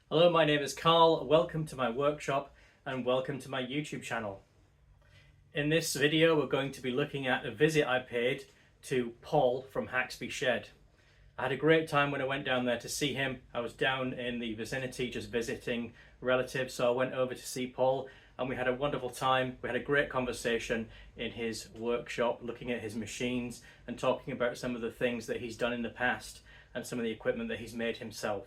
Hello, my name is Carl. Welcome to my workshop and welcome to my YouTube channel. In this video, we're going to be looking at a visit I paid to Paul from Haxby Shed. I had a great time when I went down there to see him. I was down in the vicinity just visiting relatives, so I went over to see Paul and we had a wonderful time. We had a great conversation in his workshop, looking at his machines and talking about some of the things that he's done in the past and some of the equipment that he's made himself.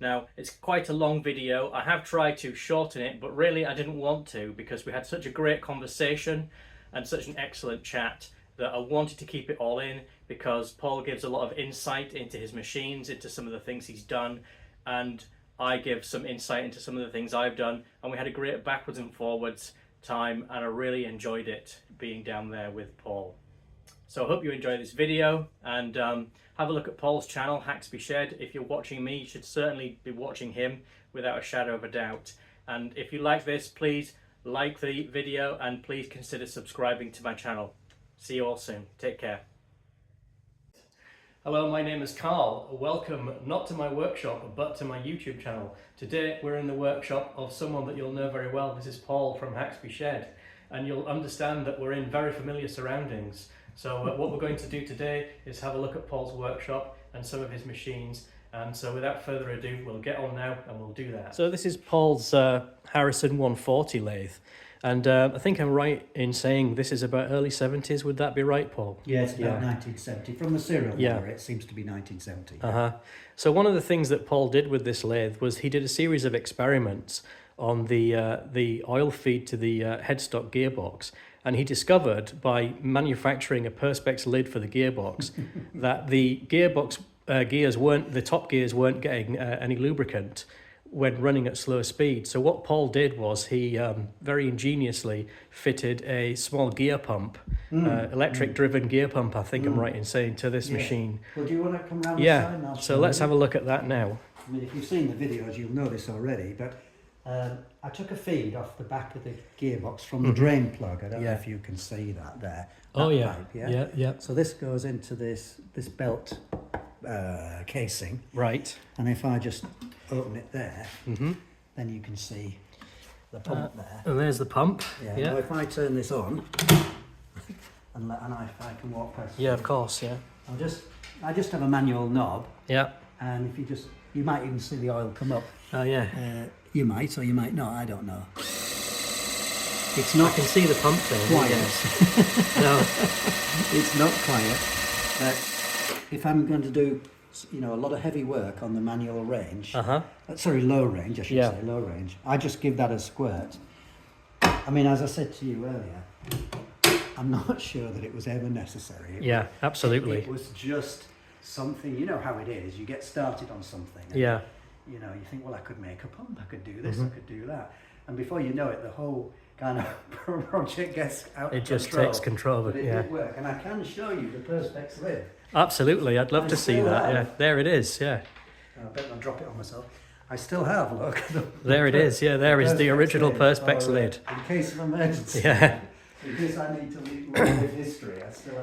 Now, it's quite a long video. I have tried to shorten it, but really I didn't want to because we had such a great conversation and such an excellent chat that I wanted to keep it all in because Paul gives a lot of insight into his machines, into some of the things he's done, and I give some insight into some of the things I've done, and we had a great backwards and forwards time and I really enjoyed it being down there with Paul. So I hope you enjoy this video and have a look at Paul's channel, Haxby Shed. If you're watching me, you should certainly be watching him without a shadow of a doubt. And if you like this, please like the video and please consider subscribing to my channel. See you all soon. Take care. Hello, my name is Carl. Welcome not to my workshop, but to my YouTube channel. Today we're in the workshop of someone that you'll know very well. This is Paul from Haxby Shed. And you'll understand that we're in very familiar surroundings. So what we're going to do today is have a look at Paul's workshop and some of his machines. And so without further ado, we'll get on now and we'll do that. So this is Paul's Harrison 140 lathe. And I think I'm right in saying this is about early 70s. Would that be right, Paul? Yeah, it's about 1970. From the serial number, it seems to be 1970. So one of the things that Paul did with this lathe was he did a series of experiments on the oil feed to the headstock gearbox. And he discovered by manufacturing a Perspex lid for the gearbox that the gearbox the top gears weren't getting any lubricant when running at slow speed. So what Paul did was he very ingeniously fitted a small gear pump, electric driven gear pump, I think I'm right in saying, to this machine. Well, do you want to come round the side? And I'll So show let's you? have a look at that now. I mean, if you've seen the videos, you'll know this already, but I took a feed off the back of the gearbox from the drain plug. I don't know if you can see that there. That pipe, yeah. So this goes into this belt casing. Right. And if I just open it there, then you can see the pump there. And there's the pump. Yeah. Now if I turn this on, and if I can walk past. Yeah, of course, yeah. I just have a manual knob. Yeah. And if you might even see the oil come up. Oh, yeah. You might or you might not, I don't know. It's not. I can see the pump there. Quiet. Yes. No. It's not quiet. But if I'm going to do, a lot of heavy work on the manual range, low range, I should say, low range, I just give that a squirt. I mean, as I said to you earlier, I'm not sure that it was ever necessary. Absolutely. It was just something, you know how it is, you get started on something. And, you think, well, I could make a pump, I could do this, I could do that. And before you know it, the whole kind of project gets out of control. It just takes control of it, But it did work. And I can show you the Perspex lid. Absolutely, I'd love to see that. Yeah, there it is. Yeah. I bet I'll drop it on myself. I still have, look. There it is. Yeah, there is the original Perspex lid. In case of emergency. Yeah. In case I need to live history, I still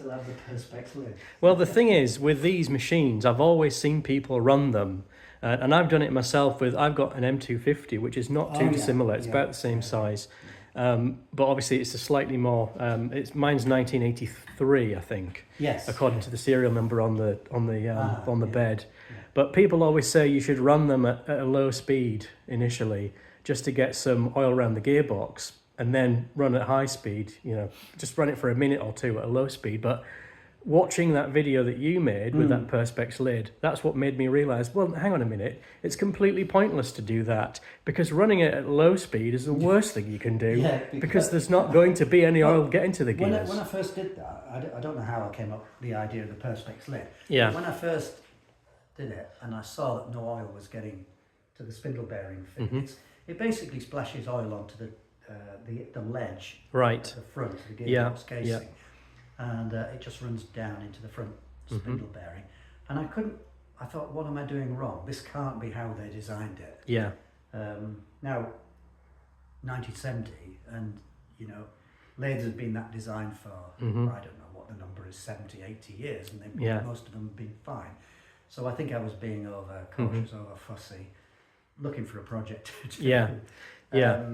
have the Perspex lid. Well, the thing is, with these machines, I've always seen people run them. And I've done it myself I've got an M250, which is not too dissimilar. It's about the same size. But obviously it's a slightly more, mine's 1983, I think. Yes. According to the serial number on the bed. Yeah. But people always say you should run them at a low speed initially, just to get some oil around the gearbox, and then run at high speed, just run it for a minute or two at a low speed. But watching that video that you made with that Perspex lid, that's what made me realise, well, hang on a minute, it's completely pointless to do that because running it at low speed is the worst thing you can do because there's not going to be any oil getting to the gears. When I first did that, I don't know how I came up with the idea of the Perspex lid. Yeah. When I first did it and I saw that no oil was getting to the spindle bearing fit, it basically splashes oil onto the ledge at the front of the gearbox casing. Yeah. And it just runs down into the front spindle bearing. And I thought, what am I doing wrong? This can't be how they designed it. Yeah. Now, 1970, and lathes have been that design for, I don't know what the number is, 70, 80 years, and most of them have been fine. So I think I was being over cautious, over fussy, looking for a project to do. Yeah. Yeah.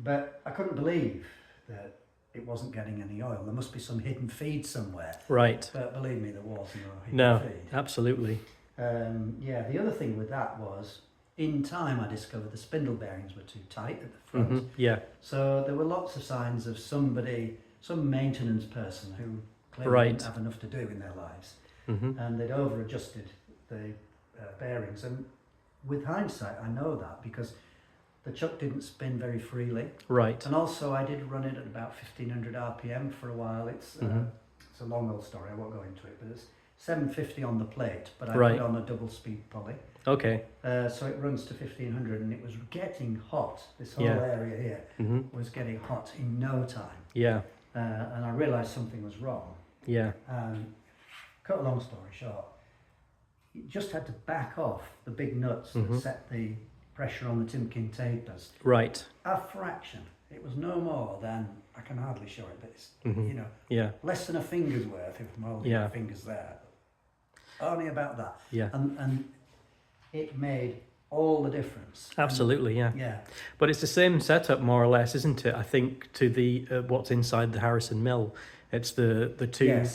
But I couldn't believe that it wasn't getting any oil. There must be some hidden feed somewhere. Right. But believe me, there was no hidden feed. Absolutely. Yeah, the other thing with that was, in time I discovered the spindle bearings were too tight at the front. Yeah. So there were lots of signs of some maintenance person who clearly didn't have enough to do in their lives. And they'd over-adjusted the bearings. And with hindsight, I know that because the chuck didn't spin very freely. Right. And also I did run it at about 1500 RPM for a while. It's a long old story, I won't go into it, but it's 750 on the plate, but I put on a double speed pulley. Okay. So it runs to 1500 and it was getting hot. This whole area here was getting hot in no time. Yeah. And I realised something was wrong. Yeah. Cut a long story short, you just had to back off the big nuts that set the pressure on the Timken tapers. Right. A fraction. It was no more than, I can hardly show it, but it's, less than a finger's worth if I'm holding my fingers there. Only about that. Yeah. And it made all the difference. Absolutely, yeah. Yeah. But it's the same setup, more or less, isn't it? I think to the what's inside the Harrison mill. It's the two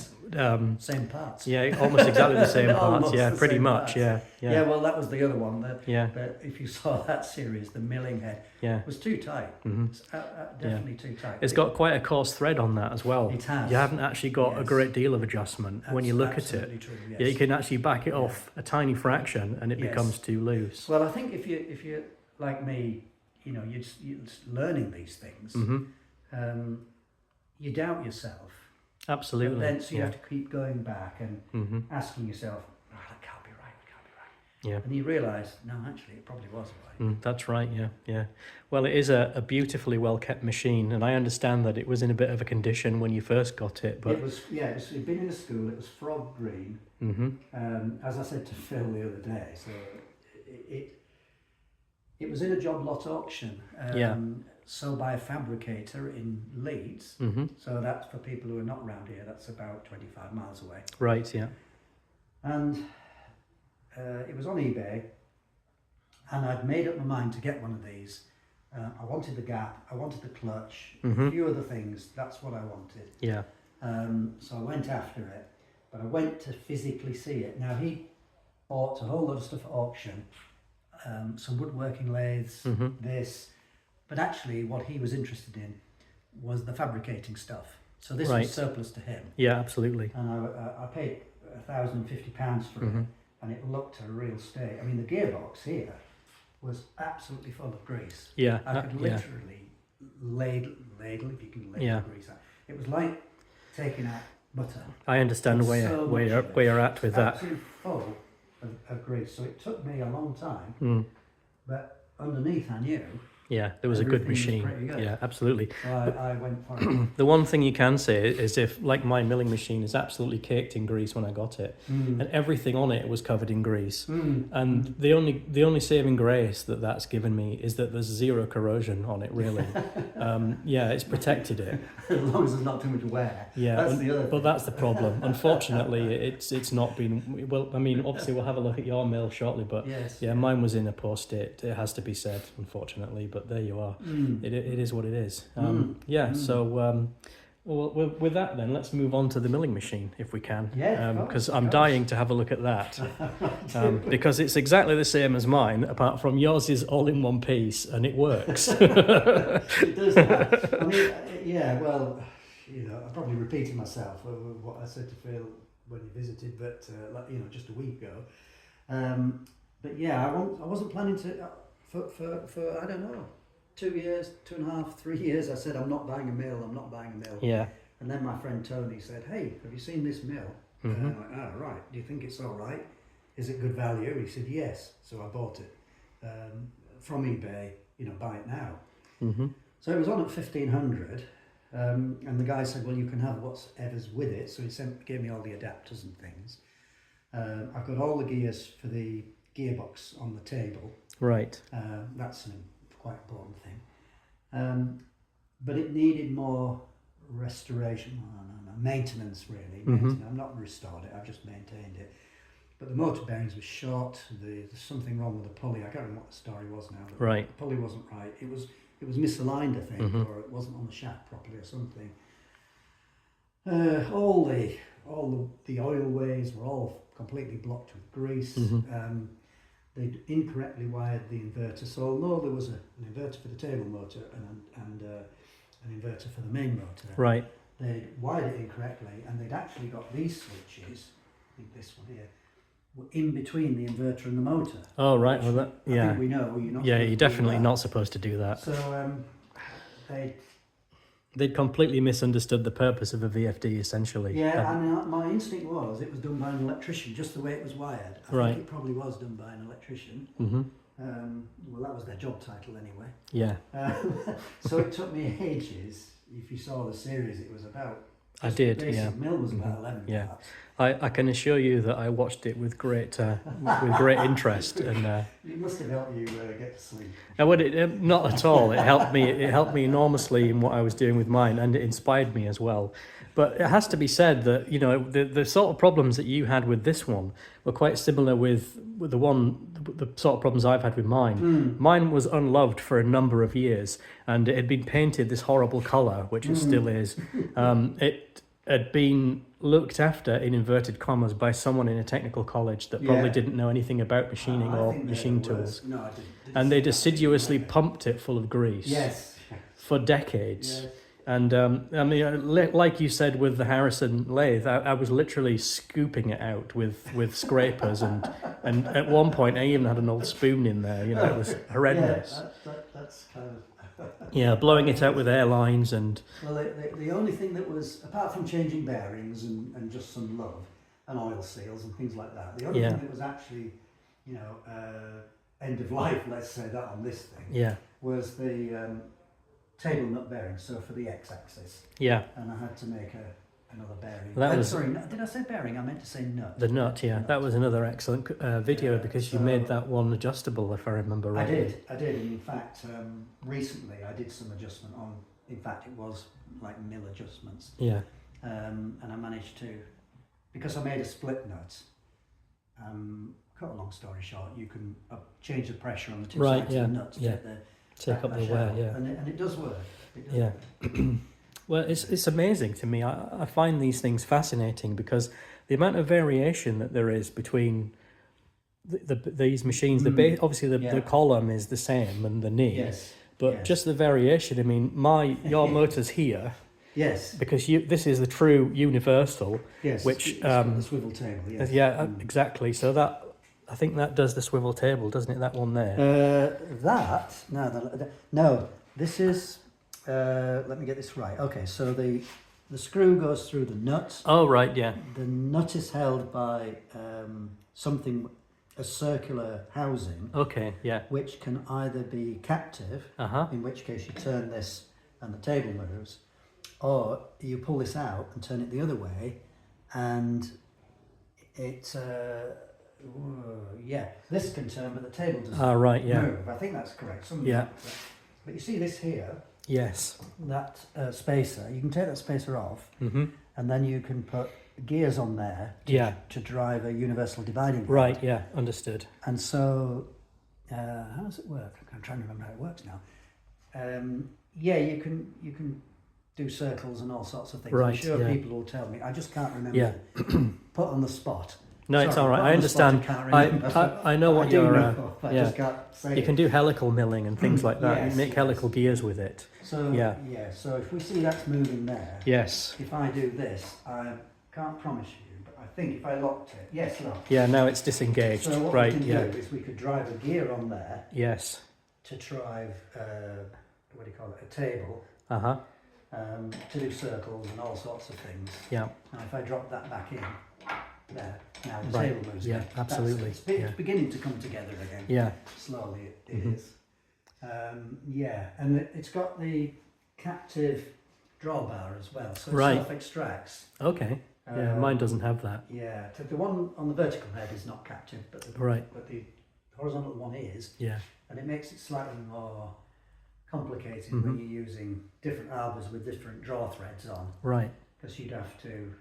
same parts. Yeah, almost exactly the same parts. Almost Yeah, the pretty same much. parts. Yeah. Well, that was the other one. But if you saw that series, the milling head was too tight. It's definitely too tight. It's got quite a coarse thread on that as well. It has. You haven't actually got a great deal of adjustment when you look at it. True, yes. Yeah, you can actually back it off a tiny fraction, and it becomes too loose. Well, I think if you're like me, you're just learning these things. You doubt yourself. Absolutely. But then, so you have to keep going back and asking yourself, that can't be right, Yeah. And you realise, no, actually, it probably was right. That's right, yeah. Well, it is a beautifully well-kept machine, and I understand that it was in a bit of a condition when you first got it. But it'd been in a school, it was frog green, as I said to Phil the other day, so it was in a job lot auction. Sold by a fabricator in Leeds. So that's for people who are not round here, that's about 25 miles away. Right, yeah. And it was on eBay, and I'd made up my mind to get one of these. I wanted the gap, I wanted the clutch, a few other things, that's what I wanted. Yeah. So I went after it, but I went to physically see it. Now he bought a whole lot of stuff at auction, some woodworking lathes, this. But actually, what he was interested in was the fabricating stuff. So this was surplus to him. Yeah, absolutely. And I paid £1,050 for it, and it looked a real state. I mean, the gearbox here was absolutely full of grease. Yeah, I could literally ladle, if you can ladle grease out. It was like taking out butter. I understand where you're at with that. Absolutely full of grease. So it took me a long time, but underneath I knew. Yeah, there was a good machine. Good. Yeah, absolutely. So I went for it. The one thing you can say is if, like my milling machine is absolutely caked in grease when I got it, and everything on it was covered in grease. And the only saving grace that's given me is that there's zero corrosion on it, really. It's protected it. As long as there's not too much wear. Yeah, that's the other thing. But that's the problem. Unfortunately, it's not been. Well, I mean, obviously we'll have a look at your mill shortly, but mine was in a poor state. It has to be said, unfortunately. But there you are. It is what it is. So with that then, let's move on to the milling machine if we can. Because I'm dying to have a look at that. Because it's exactly the same as mine, apart from yours is all in one piece and it works. It does that. I mean, well, I'm probably repeating myself what I said to Phil when he visited, but just a week ago. But I wasn't planning to. For I don't know, 2 years, 2.5, 3 years, I said I'm not buying a mill. Yeah. And then my friend Tony said, "Hey, have you seen this mill?" And I'm like, "Oh, right. Do you think it's all right? Is it good value?" He said, "Yes." So I bought it from eBay. Buy it now. So it was on at 1,500, and the guy said, "Well, you can have whatever's with it." So he gave me all the adapters and things. I've got all the gears for the gearbox on the table. Right. That's a quite important thing. But it needed more restoration, maintenance really. I'm not restored it, I've just maintained it. but the motor bearings were short. There's something wrong with the pulley. I can't remember what the story was now. Right. The pulley wasn't right. It was misaligned, I think, or it wasn't on the shaft properly or something. All the oil ways were all completely blocked with grease. They'd incorrectly wired the inverter. So although there was an inverter for the table motor and an inverter for the main motor, right, they'd wired it incorrectly, and they'd actually got these switches, I think this one here, were in between the inverter and the motor. Oh, right. Well, I think we know you're not. Yeah, you're definitely not supposed to do that. So they'd completely misunderstood the purpose of a VFD, essentially. Yeah, I mean, my instinct was it was done by an electrician, just the way it was wired. I think it probably was done by an electrician. Well, that was their job title anyway. Yeah. So it took me ages. If you saw the series, it was about. I did. The basic Yeah. mill was about 11 Yeah. parts. I can assure you that I watched it with great interest, and It must have helped you get to sleep. Not at all. It helped me. It helped me enormously in what I was doing with mine, and it inspired me as well. But it has to be said that, you know, the sort of problems that you had with this one were quite similar with the sort of problems I've had with mine. Mine was unloved for a number of years, and it had been painted this horrible colour, which it still is. It had been looked after, in inverted commas, by someone in a technical college that probably didn't know anything about machining or machine tools. No, I didn't. And they'd assiduously pumped it full of grease. Yes. For decades. Yes. And I mean, like you said with the Harrison lathe, I was literally scooping it out with scrapers, and at one point I even had an old spoon in there. You know, it was horrendous. Yeah, that's kind of. Yeah, blowing it out with airlines and. Well, the only thing that was, apart from changing bearings and just some love and oil seals and things like that, the only thing that was actually, you know, end of life, let's say that on this thing, was the table nut bearing, so for the x-axis. Yeah. And I had to make another bearing. Sorry, did I say bearing? I meant to say nut. The nut, yeah. That was another excellent video, because you made that one adjustable, if I remember right. I did. And in fact, recently I did some adjustment on, in fact it was like mill adjustments. Yeah. And I managed to, because I made a split nut, cut a long story short, you can change the pressure on the two sides of the nut to take up the wear, and it does work. Well, it's amazing to me. I find these things fascinating, because the amount of variation that there is between these machines. Obviously the column is the same and the knee, but just the variation. I mean, your motor's here. Yes. Because this is the true universal. Yes. Which the swivel table. Yes. Yeah, exactly. So that. I think that does the swivel table, doesn't it? That one there. No. This is. Let me get this right. Okay, so the screw goes through the nut. Oh right, yeah. The nut is held by a circular housing. Okay, yeah. Which can either be captive, in which case you turn this and the table moves, or you pull this out and turn it the other way, and it. This can turn, but the table doesn't move. I think that's correct. But you see this here? Yes. That spacer, you can take that spacer off, and then you can put gears on there to drive a universal dividing rod. Right, yeah, understood. And so, how does it work? I'm trying to remember how it works now. You can do circles and all sorts of things. Right, I'm sure people will tell me. I just can't remember. Yeah. Put on the spot. No, it's all right. I understand. I know what you're. I just can't say. You can do helical milling and things like that. You make helical gears with it. So so if we see that's moving there. Yes. If I do this, I can't promise you, but I think if I locked it, lock. Yeah, now it's disengaged. So what we can do is we could drive a gear on there. Yes. To drive what do you call it? A table. To do circles and all sorts of things. Yeah. Now if I drop that back in. There. Now the table moves. Yeah, absolutely. It's beginning to come together again. Yeah. Slowly it is. And it's got the captive drawbar as well, so it self-extracts. Okay. Yeah, mine doesn't have that. Yeah, the one on the vertical head is not captive, but the horizontal one is. Yeah. And it makes it slightly more complicated when you're using different arbors with different draw threads on. Right. Because you'd have to,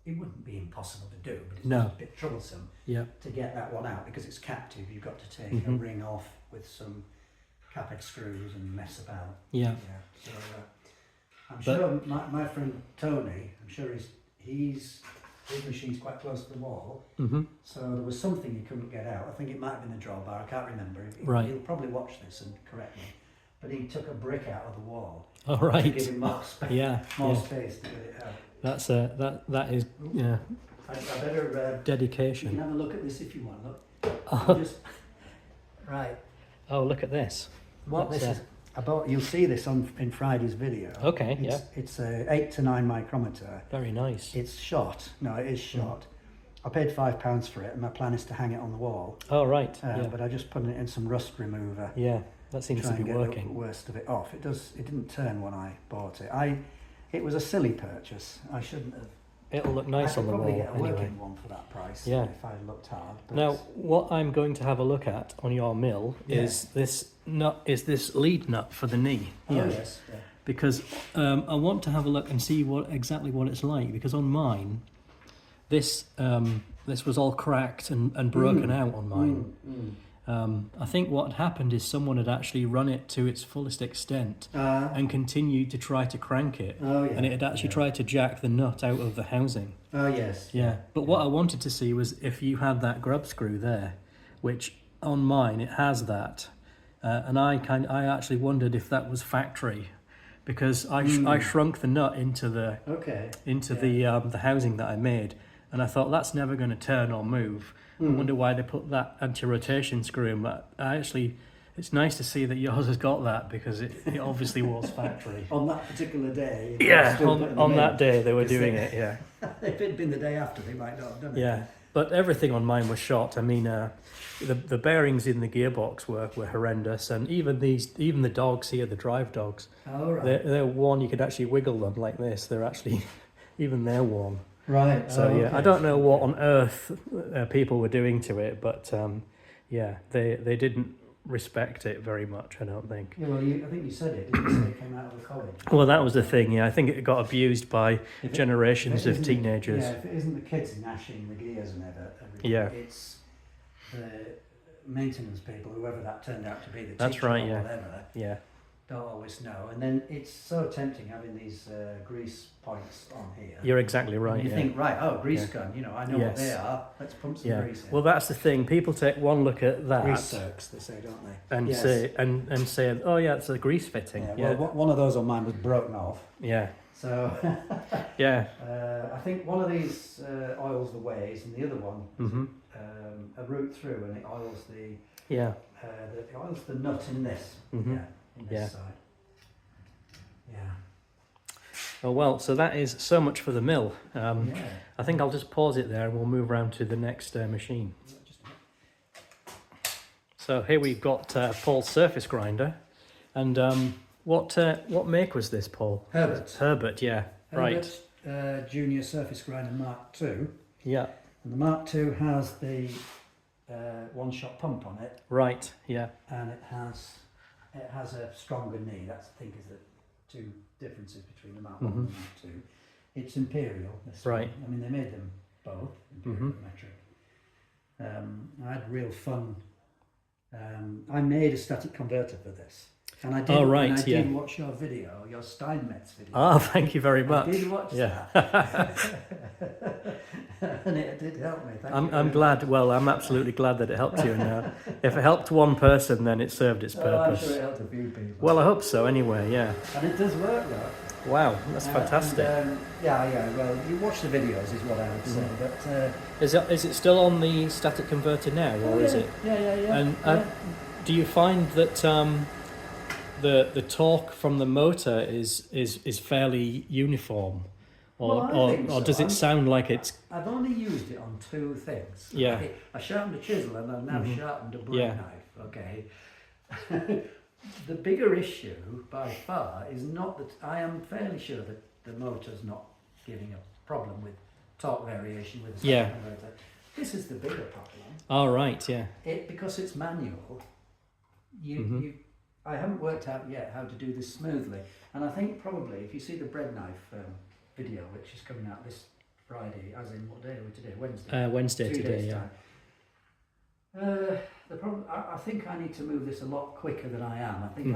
it wouldn't be impossible to do, but it's No. just a bit troublesome to get that one out because it's captive. You've got to take a ring off with some capex screws and mess about. Yeah. So I'm sure my friend Tony, I'm sure his machine's quite close to the wall. So there was something he couldn't get out. I think it might have been the drawbar. I can't remember. He'll probably watch this and correct me. But he took a brick out of the wall. Oh, right. To give him more space to get it out. That's that is I better dedication. You can have a look at this if you want. Look. Right. Oh, look at this. What this is about? You'll see this in Friday's video. Okay. It's a 8 to 9 micrometer. Very nice. It's shot. No, it is shot. I paid £5 for it, and my plan is to hang it on the wall. Oh, right. But I just put it in some rust remover. Yeah, that seems to be working. The worst of it off. It didn't turn when I bought it. It was a silly purchase. I shouldn't have. It'll look nice on the wall. I could probably get a anyway. working one for that price. Yeah. If I looked hard. But now, what I'm going to have a look at on your mill is this nut. Is this lead nut for the knee? Oh yes. Yeah. Because I want to have a look and see exactly what it's like. Because on mine, this was all cracked and broken out on mine. I think what happened is someone had actually run it to its fullest extent and continued to try to crank it. Oh, yeah. And it had actually tried to jack the nut out of the housing. Oh, yes. Yeah. But what I wanted to see was if you had that grub screw there, which on mine it has that. And I actually wondered if that was factory, because I shrunk the nut into the the housing that I made, and I thought that's never going to turn or move. I wonder why they put that anti-rotation screw in, but it's nice to see that yours has got that, because it obviously was factory. On that particular day. Yeah, on that day they were doing it, yeah. If it'd been the day after, they might not have done it. Yeah, but everything on mine was shot. I mean, the bearings in the gearbox were horrendous, and even the dogs here, the drive dogs, they're worn. You could actually wiggle them like this. They're actually, even they're worn. Right. So yeah, I don't know what on earth people were doing to it, but they didn't respect it very much, I don't think. Yeah, well, I think you said it, didn't you say it came out of a college? Well, that was the thing, yeah. I think it got abused by generations of teenagers. Yeah, if it isn't the kids gnashing the gears and everything, it's the maintenance people, whoever that turned out to be, the teacher or whatever. Yeah. Don't always know, and then it's so tempting having these grease points on here. You're exactly right. And you think, grease gun. I know what they are. Let's pump some grease in. Well, that's the thing. People take one look at that, grease circs, they say, don't they? And say, and say, oh yeah, it's a grease fitting. Yeah. Well, one of those on mine was broken off. Yeah. So. Yeah. I think one of these oils the ways, and the other one a route through, and it oils it oils the nut in this. Yeah. This side. Yeah. Oh well, so that is so much for the mill. I think I'll just pause it there and we'll move around to the next machine. So here we've got Paul's surface grinder, and what make was this, Paul? Herbert, yeah. Herbert, Junior Surface Grinder Mark II. Yeah. And the Mark II has the one-shot pump on it. Right. Yeah. And it has a stronger knee. That's, I think, is the two differences between the Mark 1 and the Mark 2. It's Imperial. This one. I mean, they made them both, Imperial and metric. I had real fun. I made a static converter for this. And I did, did watch your video, your Steinmetz video. Oh, thank you very much. I did watch that. And it did help me. I'm glad. Well, I'm absolutely glad that it helped you. And if it helped one person, then it served its purpose. I'm sure it helped a few people. Well, I hope so. Anyway, yeah. And it does work, though. Wow, that's fantastic. And, well, you watch the videos, is what I would say. But is it still on the static converter now, or is it? Yeah. And do you find that the torque from the motor is fairly uniform? Or does it sound like it's... I've only used it on two things. Yeah. I sharpened a chisel and I've now sharpened a bread knife. Okay. The bigger issue by far is not that I am fairly sure that the motor's not giving a problem with torque variation with the static converter. This is the bigger problem. Oh, right, yeah. Because it's manual, I haven't worked out yet how to do this smoothly. And I think probably if you see the bread knife video, which is coming out this Friday, as in what day are we today? Wednesday. Wednesday 2 today, days' yeah. time. The problem, I think I need to move this a lot quicker than I am. I think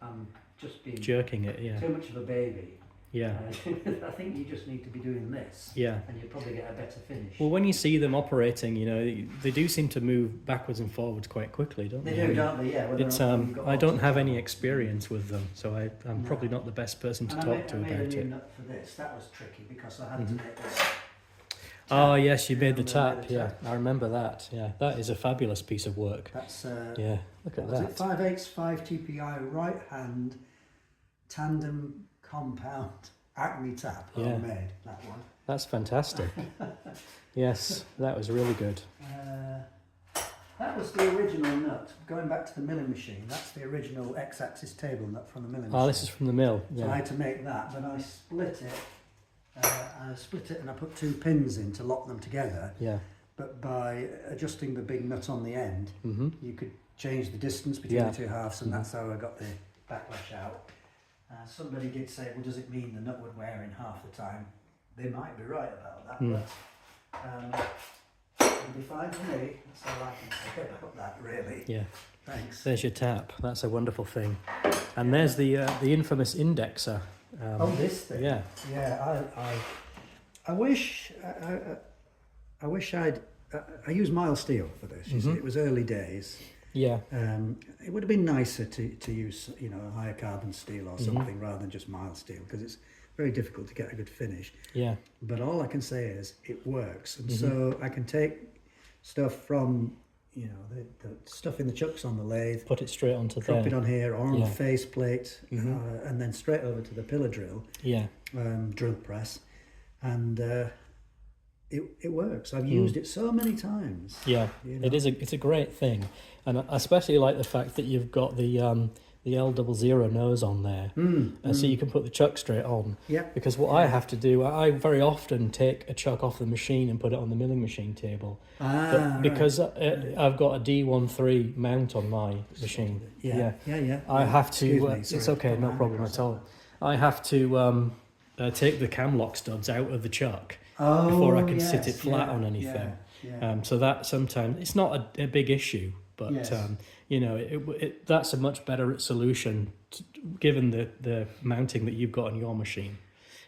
I'm just being jerking it, yeah. too much of a baby. Yeah. I think you just need to be doing this. Yeah. And you'll probably get a better finish. Well, when you see them operating, you know, they do seem to move backwards and forwards quite quickly, don't they? They do, don't they? Yeah. It's I don't have any experience with them, so I'm probably not the best person to talk to about I made a it. new nut for this. That was tricky because I had to make this. Oh yes, you made the tap. Yeah, I remember that. Yeah, that is a fabulous piece of work. That's yeah. Look at that. Was it 5/8 5 TPI right hand tandem compound Acme tap homemade, that one. That's fantastic. Yes, that was really good. That was the original nut. Going back to the milling machine, that's the original X-axis table nut from the milling machine. Oh, this is from the mill. Yeah. So I had to make that, but I split it. And I put 2 pins in to lock them together. Yeah. But by adjusting the big nut on the end, you could change the distance between the 2 halves, and that's how I got the backlash out. Somebody did say, well, does it mean the nut would wear in half the time? They might be right about that, but it'll be fine for me. That's all I can say about that, really. Yeah. Thanks. There's your tap. That's a wonderful thing. And there's the infamous indexer. This thing. Yeah. Yeah. I wish I'd. I use mild steel for this. You see, it was early days. Yeah. It would have been nicer to use, you know, a higher carbon steel or something rather than just mild steel, because it's very difficult to get a good finish. Yeah. But all I can say is it works, and so I can take stuff from, you know, the stuff in the chucks on the lathe, put it straight onto there. drop it on here or on the face plate, and then straight over to the pillar drill. Yeah. Drill press, and it works. I've used it so many times. Yeah, you know? it's a great thing, and I especially like the fact that you've got the L00 nose on there, and so you can put the chuck straight on. Yeah. Because what I have to do, I very often take a chuck off the machine and put it on the milling machine table. Because I've got a D13 mount on my machine. Yeah. I have to. Me, It's okay, no problem at all. I have to take the cam lock studs out of the chuck before I can sit it flat on anything. So that sometimes it's not a big issue, but you know, that's a much better solution given the mounting that you've got on your machine.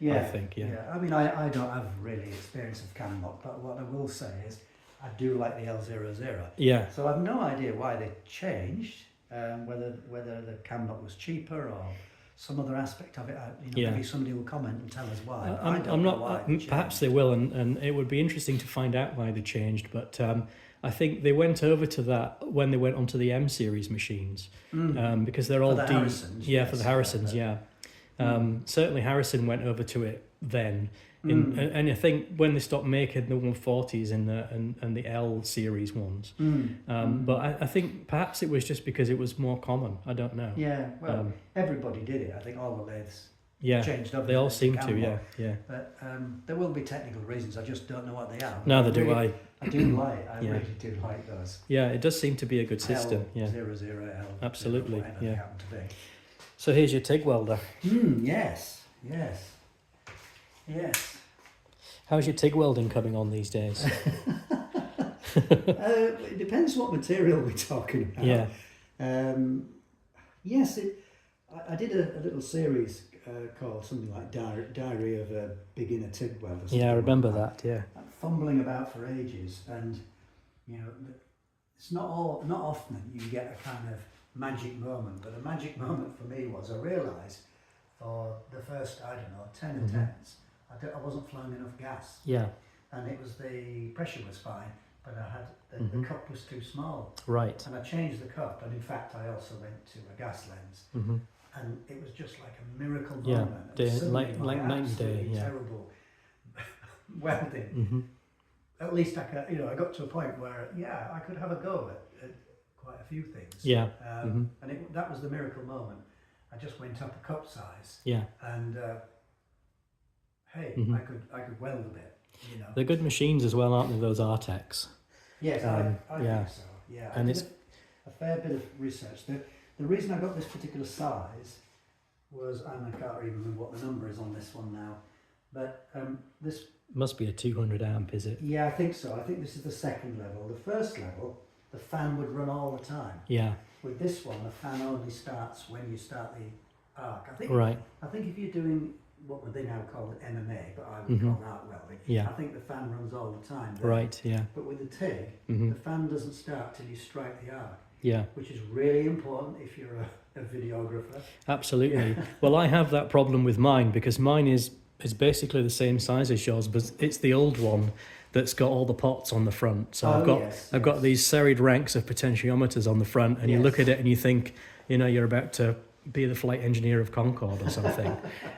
I think. I mean, I don't have really experience of cam lock, but what I will say is I do like the L00. Yeah. So I've no idea why they changed, whether the cam lock was cheaper or some other aspect of it. Maybe somebody will comment and tell us why. I'm not. Perhaps they will, and it would be interesting to find out why they changed. But I think they went over to that when they went onto the M series machines, because they're all for the Harrisons, for the Harrisons. Certainly Harrison went over to it then. And I think when they stopped making the 140s and the L series ones, but I think perhaps it was just because it was more common. I don't know. Yeah, well, everybody did it. I think all the lathes changed over. They all seem to, yeah. But there will be technical reasons. I just don't know what they are. Neither do I. I do like. I really do like those. Yeah, it does seem to be a good system. L00L. Absolutely. Whatever they happen to be. So here's your TIG welder. Yes. How's your TIG welding coming on these days? It depends what material we're talking about. Yeah. Yes, I did a little series called something like Diary of a Beginner TIG Welder. Yeah, I remember that. Yeah. Fumbling about for ages, and you know, it's not often you get a kind of magic moment, but a magic moment for me was I realised for the first 10 attempts I wasn't flowing enough gas. Yeah. And it was the pressure was fine, but I had the cup was too small. Right. And I changed the cup, and in fact I also went to a gas lens, and it was just like a miracle moment. Like night and day. Yeah. Terrible welding. At least I got to a point where I could have a go at quite a few things. Yeah. And that was the miracle moment. I just went up a cup size. Yeah. And I could weld a bit. You know. They're good machines as well, aren't they? Those Artex. Yes, I think so. Yeah. And it's a fair bit of research. The reason I got this particular size was, and I can't even remember what the number is on this one now, but this Must be a 200 amp, is it? Yeah, I think so. I think this is the second level. The first level, the fan would run all the time. Yeah. With this one, the fan only starts when you start the arc. Right. I think if you're doing what they now call it MMA, but I would call arc welding. Yeah. I think the fan runs all the time. There. Right. Yeah. But with the TIG, the fan doesn't start till you strike the arc. Yeah. Which is really important if you're a videographer. Absolutely. Yeah. Well, I have that problem with mine because mine is basically the same size as yours, but it's the old one that's got all the pots on the front. So I've got these serried ranks of potentiometers on the front, and you look at it and you think, you know, you're about to be the flight engineer of Concorde or something.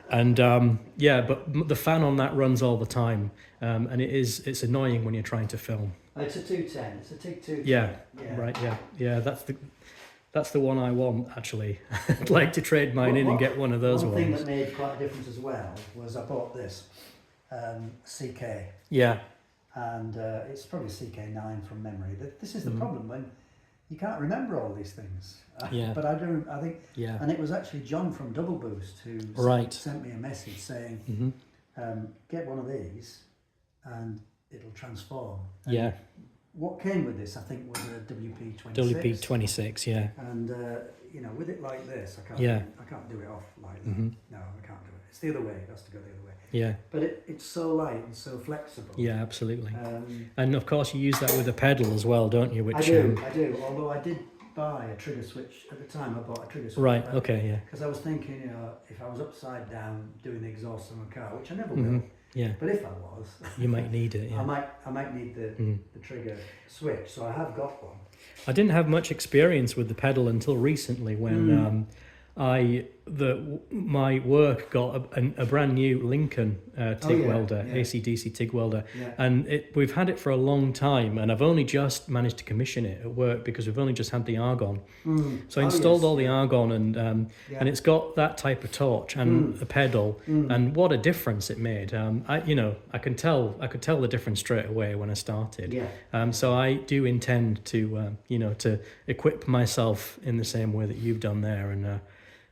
And but the fan on that runs all the time, and it's annoying when you're trying to film. It's a 210. It's a TIG 210. Yeah. Right. Yeah. That's the one I want, actually. I'd like to trade mine in and get one of those ones. One thing that made quite a difference as well was I bought this CK. Yeah. And it's probably CK9 from memory. This is the problem when you can't remember all these things. Yeah. But I do. I think. Yeah. And it was actually John from Double Boost who sent me a message saying, "Get one of these, and it'll transform." And yeah. What came with this, I think, was a WP26. WP26, yeah. And you know, with it like this, I can't do it off like that. No, I can't do it. It's the other way. It has to go the other way. Yeah. But it's so light and so flexible. Yeah, absolutely. And of course, you use that with a pedal as well, don't you? Which I do. Although I did buy a trigger switch at the time. I bought a trigger switch. Right. Okay. Yeah. Because I was thinking, you know, if I was upside down doing the exhaust on a car, which I never will. Yeah. But if I was, you might need it. Yeah. I might need the trigger switch. So I have got one. I didn't have much experience with the pedal until recently when my work got a brand new Lincoln TIG welder, AC/DC TIG welder, and we've had it for a long time, and I've only just managed to commission it at work because we've only just had the argon. So I installed all the argon, and it's got that type of torch and a pedal, and what a difference it made. I could tell the difference straight away when I started. So I do intend to to equip myself in the same way that you've done there, and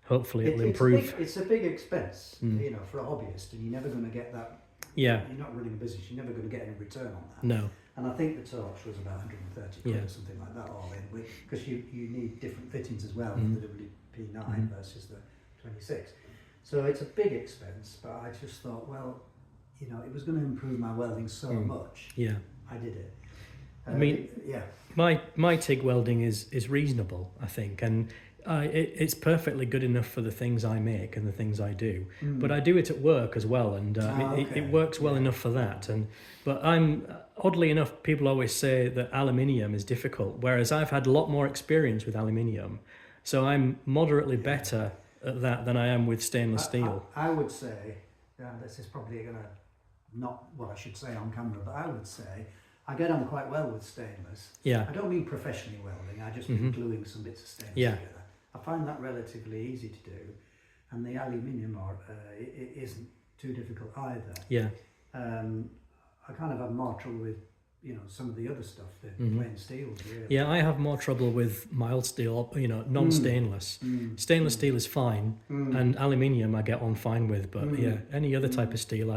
hopefully it'll improve. It's a big expense, you know, for a hobbyist, and you're never going to get that. Yeah. You're not running a business. You're never going to get any return on that. No. And I think the torch was about 130 quid or something like that all in, because you need different fittings as well with the WP9 versus the 26. So it's a big expense, but I just thought, well, you know, it was going to improve my welding so much. Yeah. I did it. I mean, my TIG welding is reasonable, I think, and it's perfectly good enough for the things I make and the things I do. But I do it at work as well, and it works well enough for that. But oddly enough, people always say that aluminium is difficult, whereas I've had a lot more experience with aluminium, so I'm moderately better at that than I am with stainless steel. I would say, this is probably going to not what I should say on camera, but I would say I get on quite well with stainless. Yeah. I don't mean professionally welding. I just mean gluing some bits of stainless together. I find that relatively easy to do, and the aluminium it isn't too difficult either. Yeah. I kind of have more trouble with, you know, some of the other stuff, the plain steels. Really. Yeah, I have more trouble with mild steel, you know, non-stainless. Stainless steel is fine, and aluminium I get on fine with, but any other type of steel,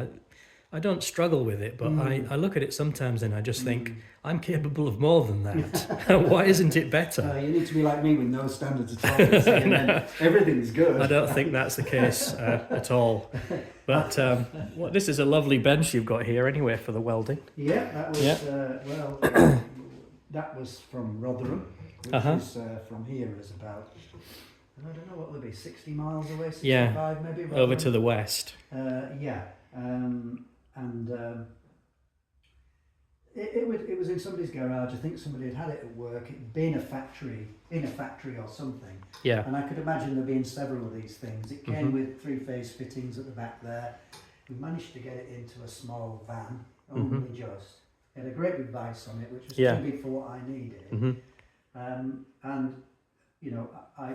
I don't struggle with it, but I look at it sometimes and I just think, I'm capable of more than that. Why isn't it better? You need to be like me with no standards at all, and then everything's good. I don't think that's the case at all. But this is a lovely bench you've got here anyway for the welding. Yeah, that was, that was from Rotherham, which is from here is about, I don't know what would be, 60 miles away, 65 maybe? Rotherham. Over to the west. It was in somebody's garage. I think somebody had it at work. It'd been in a factory or something. Yeah. And I could imagine there being several of these things. It came with 3-phase fittings at the back there. We managed to get it into a small van, only just. It had a great big vise on it, which was too big for what I needed. And you know,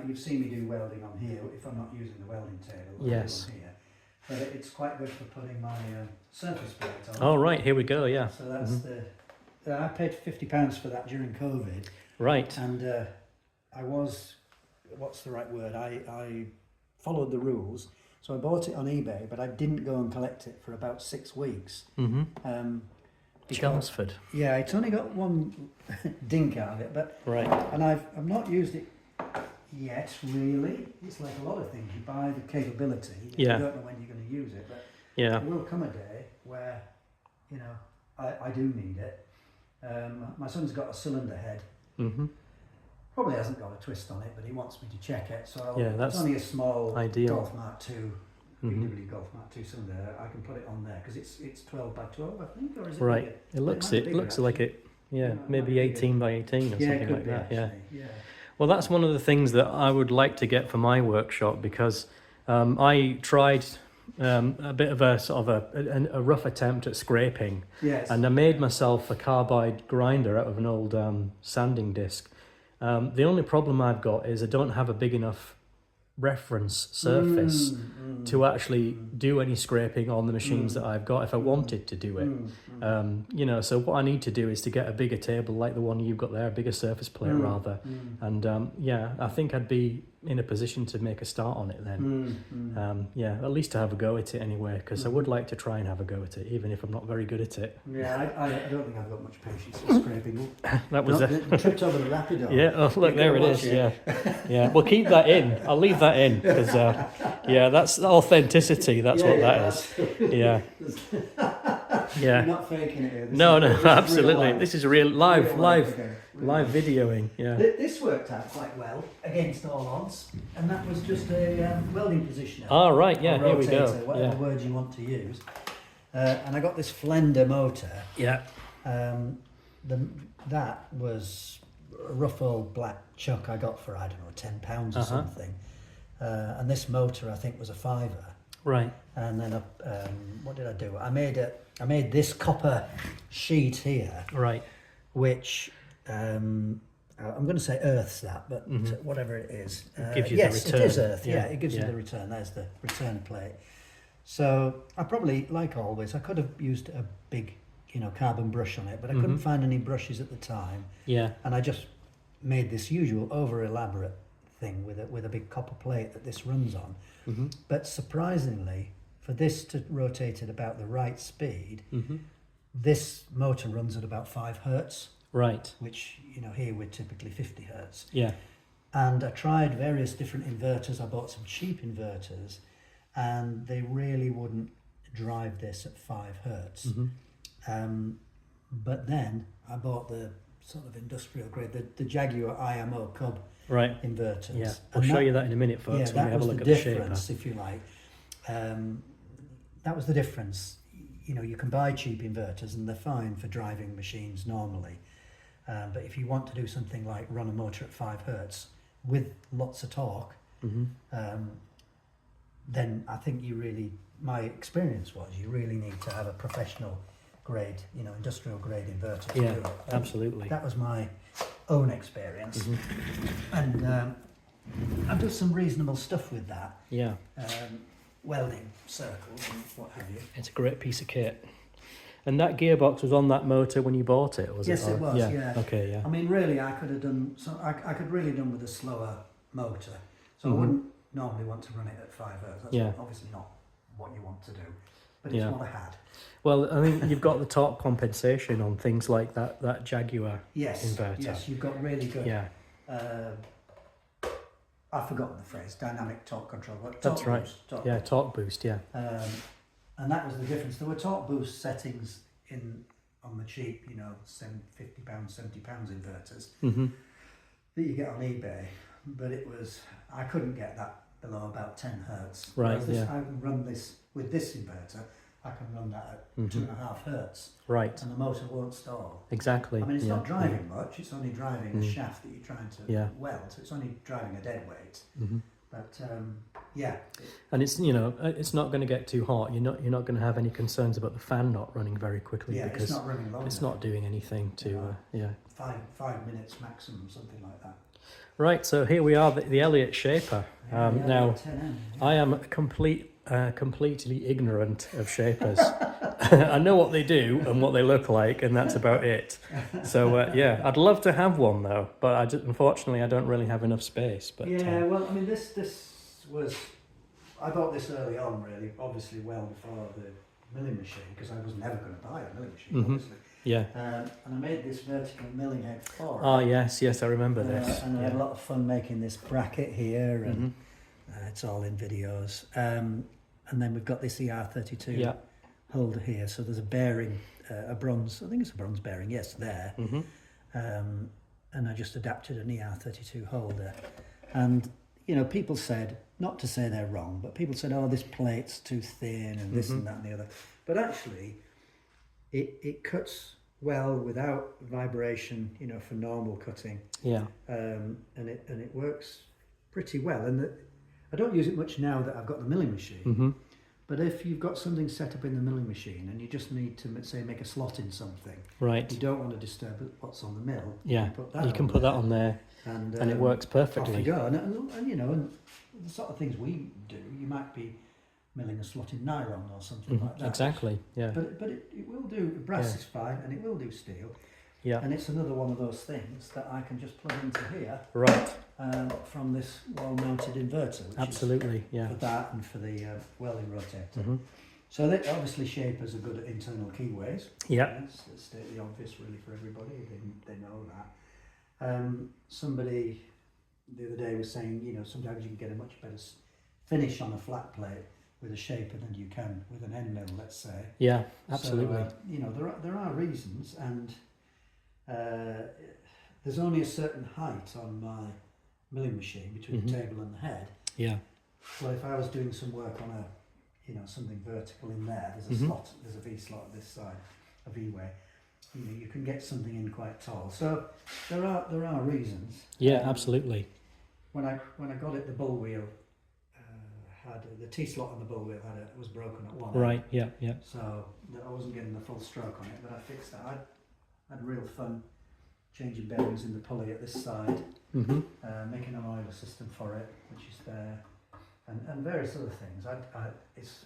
you've seen me do welding on here if I'm not using the welding table. Yes. On here. But it's quite good for putting my surface plate on. Oh, right, here we go, yeah. So that's I paid £50 for that during COVID. Right. And I was, what's the right word? I followed the rules. So I bought it on eBay, but I didn't go and collect it for about 6 weeks. Chelmsford. Yeah, it's only got one dink out of it, but Right. and I've not used it yet, really. It's like a lot of things. You buy the capability, and you don't know when you're going to use it, but there will come a day where, you know, I do need it. My son's got a cylinder head. Probably hasn't got a twist on it, but he wants me to check it. So it's only a small Golf Mark II, VW Golf Mark II cylinder. I can put it on there because it's 12 by 12, I think, or is it bigger? It looks like it. Yeah, maybe 18 by 18 or something like that. Yeah. Well, that's one of the things that I would like to get for my workshop, because I tried a bit of a sort of a rough attempt at scraping, and I made myself a carbide grinder out of an old sanding disc. The only problem I've got is I don't have a big enough reference surface to actually do any scraping on the machines that I've got if I wanted to do it. You know, so what I need to do is to get a bigger table like the one you've got there, a bigger surface plate rather. And I think I'd be in a position to make a start on it then. At least to have a go at it anyway, because I would like to try and have a go at it, even if I'm not very good at it. Yeah, I don't think I've got much patience for scraping. That was it. Tripped over the Rapido. Yeah, oh look, there it is. Yeah. We'll keep that in. I'll leave that in, because that's authenticity. That's what that is. Yeah. You're not faking it here. No, absolutely. This is real live videoing. Yeah. This worked out quite well against all odds, and that was just a welding positioner. Oh, right. Yeah. Here we go. Whatever word you want to use. And I got this Flender motor. Yeah. That was a rough old black chuck I got for, I don't know, £10 or something. And this motor, I think, was a £5. Right. And then what did I do? I made this copper sheet here. Right. Which I'm going to say earths that, but whatever it is. It gives you the return. It is earth. Yeah, it gives you the return. There's the return plate. So I probably, like always, I could have used a big, carbon brush on it, but I couldn't find any brushes at the time. Yeah. And I just made this usual over elaborate thing with a big copper plate that this runs on. But surprisingly, for this to rotate at about the right speed, this motor runs at about 5 hertz. Right. Which, here we're typically 50 hertz. Yeah. And I tried various different inverters. I bought some cheap inverters, and they really wouldn't drive this at 5 hertz. But then I bought the sort of industrial grade, the Jaguar IMO Cub inverters. Yeah, I'll show you that in a minute, folks, when we have a look at the shaper. If you like. That was the difference. You can buy cheap inverters and they're fine for driving machines normally. But if you want to do something like run a motor at 5 hertz with lots of torque, then I think my experience was you really need to have a professional grade, industrial grade inverter to do it. Absolutely. That was my own experience. And I've done some reasonable stuff with that. Yeah. Welding circles and what have you. It's a great piece of kit. And that gearbox was on that motor when you bought it, was it? Yes, it was, yeah. Okay, yeah. I mean, really, I could have done, I could really done with a slower motor. So I wouldn't normally want to run it at 5 hertz. That's obviously not what you want to do, but it's what I had. Well, I mean, you've got the torque compensation on things like that Jaguar inverter. Yes, you've got really good... Yeah. I've forgotten the phrase, dynamic torque control. That's right. Torque boost, yeah. And that was the difference. There were torque boost settings on the cheap, £50, £70 inverters that you get on eBay, but I couldn't get that below about 10 hertz. Right, I can run this, with this inverter, I can run that at 2.5 hertz. Right. And the motor won't stall. Exactly. I mean, it's not driving much, it's only driving the shaft that you're trying to weld, so it's only driving a dead weight. But and it's it's not going to get too hot. You're not going to have any concerns about the fan not running very quickly because it's not running long. It's not doing anything to 5 minutes maximum, something like that. Right, so here we are, the Elliott Shaper. Now, I am completely ignorant of shapers. I know what they do and what they look like, and that's about it. So I'd love to have one though, but unfortunately I don't really have enough space. But well, I mean, this was I bought this early on, really, obviously well before the milling machine, because I was never going to buy a milling machine, obviously. Yeah. And I made this vertical milling head for it. Oh, yes, I remember this. And I had a lot of fun making this bracket here, and it's all in videos. And then we've got this ER32 holder here, so there's a bearing, a bronze, I think it's a bronze bearing, yes, there. And I just adapted an ER32 holder. And, you know, people said, not to say they're wrong, but people said, oh, this plate's too thin and this and that and the other. But actually, it cuts well without vibration, you know, for normal cutting. Yeah. And it works pretty well. And I don't use it much now that I've got the milling machine. But if you've got something set up in the milling machine and you just need to, say, make a slot in something, right? You don't want to disturb what's on the mill. Yeah, you can put that on there, and it works perfectly. Off you go. And you know, and the sort of things we do, you might be milling a slot in nylon or something like that. Exactly. Yeah. But it will do. Brass is fine, and it will do steel. Yeah. And it's another one of those things that I can just plug into here. Right. From this wall-mounted inverter. Which absolutely. For that and for the welding rotator. So they, obviously shapers are good at internal keyways. Yeah. It's state the obvious really for everybody. They know that. Somebody the other day was saying, you know, sometimes you can get a much better finish on a flat plate with a shaper than you can with an end mill, let's say. Yeah, absolutely. So, you know, there are reasons, and there's only a certain height on my milling machine between the table and the head. Yeah. Well, if I was doing some work on something vertical in there, there's a slot, there's a V slot this side, a V-way. You know, you can get something in quite tall. So there are reasons. Yeah, absolutely. When I got it, the bull wheel had the T slot on the bull wheel was broken at one end. Right. Yeah. Yeah. So I wasn't getting the full stroke on it, but I fixed that. I had real fun changing bearings in the pulley at this side, making an oiler system for it, which is there, and various other things. It's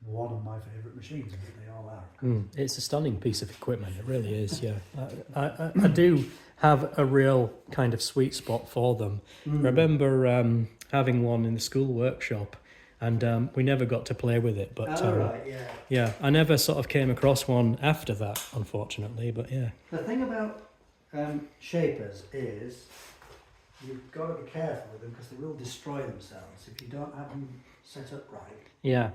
one of my favourite machines, but they all are. It's a stunning piece of equipment, it really is, yeah. I do have a real kind of sweet spot for them. I remember having one in the school workshop, and we never got to play with it, but yeah, I never sort of came across one after that, unfortunately, but yeah. The thing about shapers is you've got to be careful with them because they will destroy themselves if you don't have them set up right. Yeah.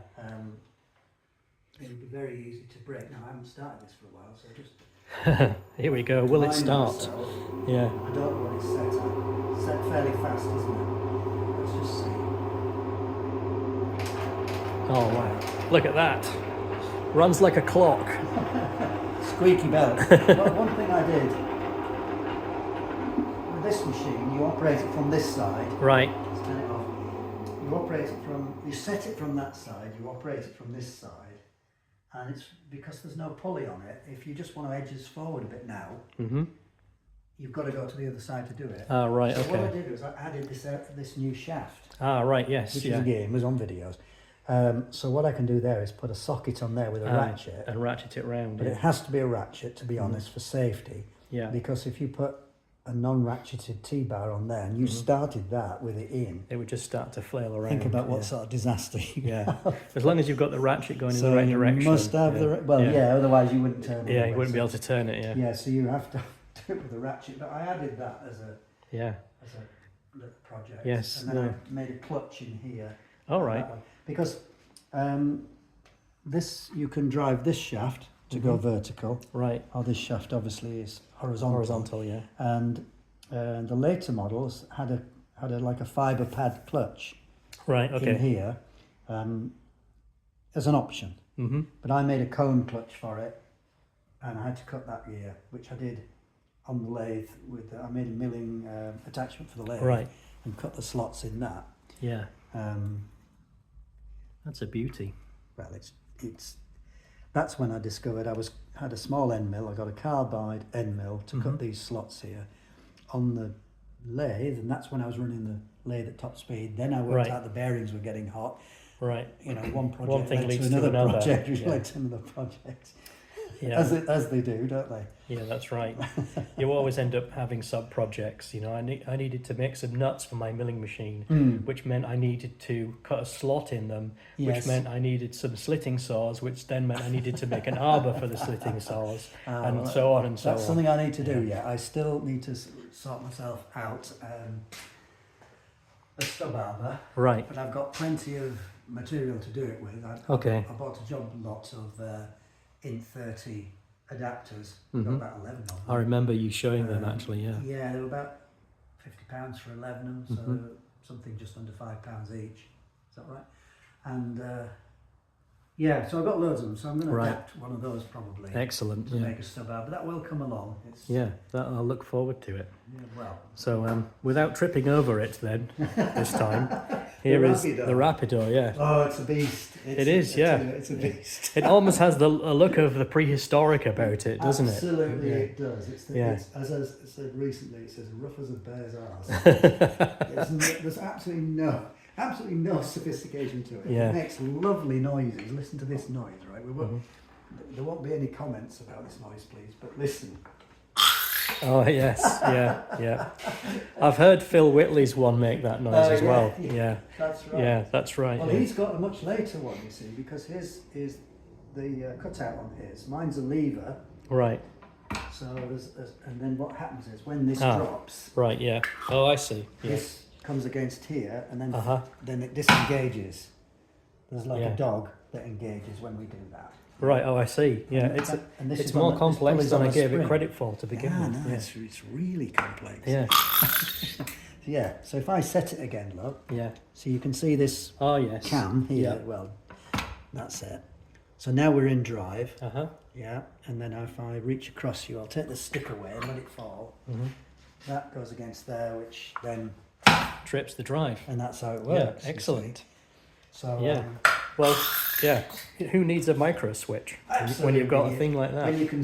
It would be very easy to break. Now, I haven't started this for a while, so just... Here we go. Will it start? Myself. Yeah. I don't know what it's set at. It's set fairly fast, isn't it? Let's just see. Oh, wow. Look at that. Runs like a clock. Squeaky bell. But one thing I did, with this machine, you operate it from this side. Right. Let's turn it off. You set it from that side, you operate it from this side, and it's because there's no pulley on it. If you just want to edge this forward a bit now, you've got to go to the other side to do it. Ah, right, so what I did was I added this new shaft. Ah, right, yes. Which is again was on videos. So what I can do there is put a socket on there with a ratchet. And ratchet it round. But it has to be a ratchet, to be honest, for safety. Yeah. Because if you put a non-ratcheted T-bar on there, and you started that with it in, it would just start to flail around. Think about what sort of disaster you have. As long as you've got the ratchet going in the right direction. You must have otherwise you wouldn't turn it. Yeah, you wouldn't be able to turn it, Yeah, so you have to do it with a ratchet. But I added that as a little project. Yes. And then I made a clutch in here. All right. Because this, you can drive this shaft to go vertical. Right. Or this shaft obviously is horizontal. Horizontal, yeah. And the later models had a like a fibre pad clutch. Right. Okay. In here, as an option. But I made a cone clutch for it, and I had to cut that gear, which I did on the lathe with. I made a milling attachment for the lathe. Right. And cut the slots in that. Yeah. That's a beauty. Well, it's. That's when I discovered I had a small end mill. I got a carbide end mill to cut these slots here on the lathe, and that's when I was running the lathe at top speed. Then I worked out the bearings were getting hot. Right. You know, one project led to another project, which led to another project. Yeah. as they do, don't they? Yeah, that's right. You always end up having sub-projects. You know, I needed to make some nuts for my milling machine, which meant I needed to cut a slot in them, which meant I needed some slitting saws, which then meant I needed to make an arbor for the slitting saws, and so on and so on. That's something I need to do, I still need to sort myself out a stub arbor. Right. But I've got plenty of material to do it with. I bought a job lot of in-30 adapters. Got about 11 of them. I remember you showing them actually, yeah. Yeah, they were about £50 for 11 of them, so something just under £5 each. Is that right? And so I've got loads of them, so I'm going to adapt one of those probably. Excellent, to make a stub arbor, but that will come along. I'll look forward to it. Yeah, well. So without tripping over it then, this time, here is the Rapido, yeah. Oh, it's a beast. It's a beast. It almost has a look of the prehistoric about it, doesn't it? Absolutely, it does. It's as I said recently, it's as rough as a bear's arse. There's absolutely no sophistication to it. Yeah. It makes lovely noises. Listen to this noise, right? There won't be any comments about this noise, please, but listen. Oh yes, yeah. I've heard Phil Whitley's one make that noise as well. Yeah, that's right. Yeah, that's right. Well, he's got a much later one, you see, because his is the cutout on his. Mine's a lever. Right. So and then what happens is when this drops. Right. Yeah. Oh, I see. Yeah. This comes against here, and then it disengages. There's like a dog that engages when we do that. Right. Oh, I see. Yeah, it's more complex than I gave it credit for to begin with. No, it's really complex. Yeah. So if I set it again, look. Yeah. So you can see this cam here. Yeah. Well, that's it. So now we're in drive. Yeah. And then if I reach across you, I'll take the stick away and let it fall. That goes against there, which then trips the drive. And that's how it works. Yeah. Excellent. So well, yeah. Who needs a micro switch when you've got a thing like that? When you can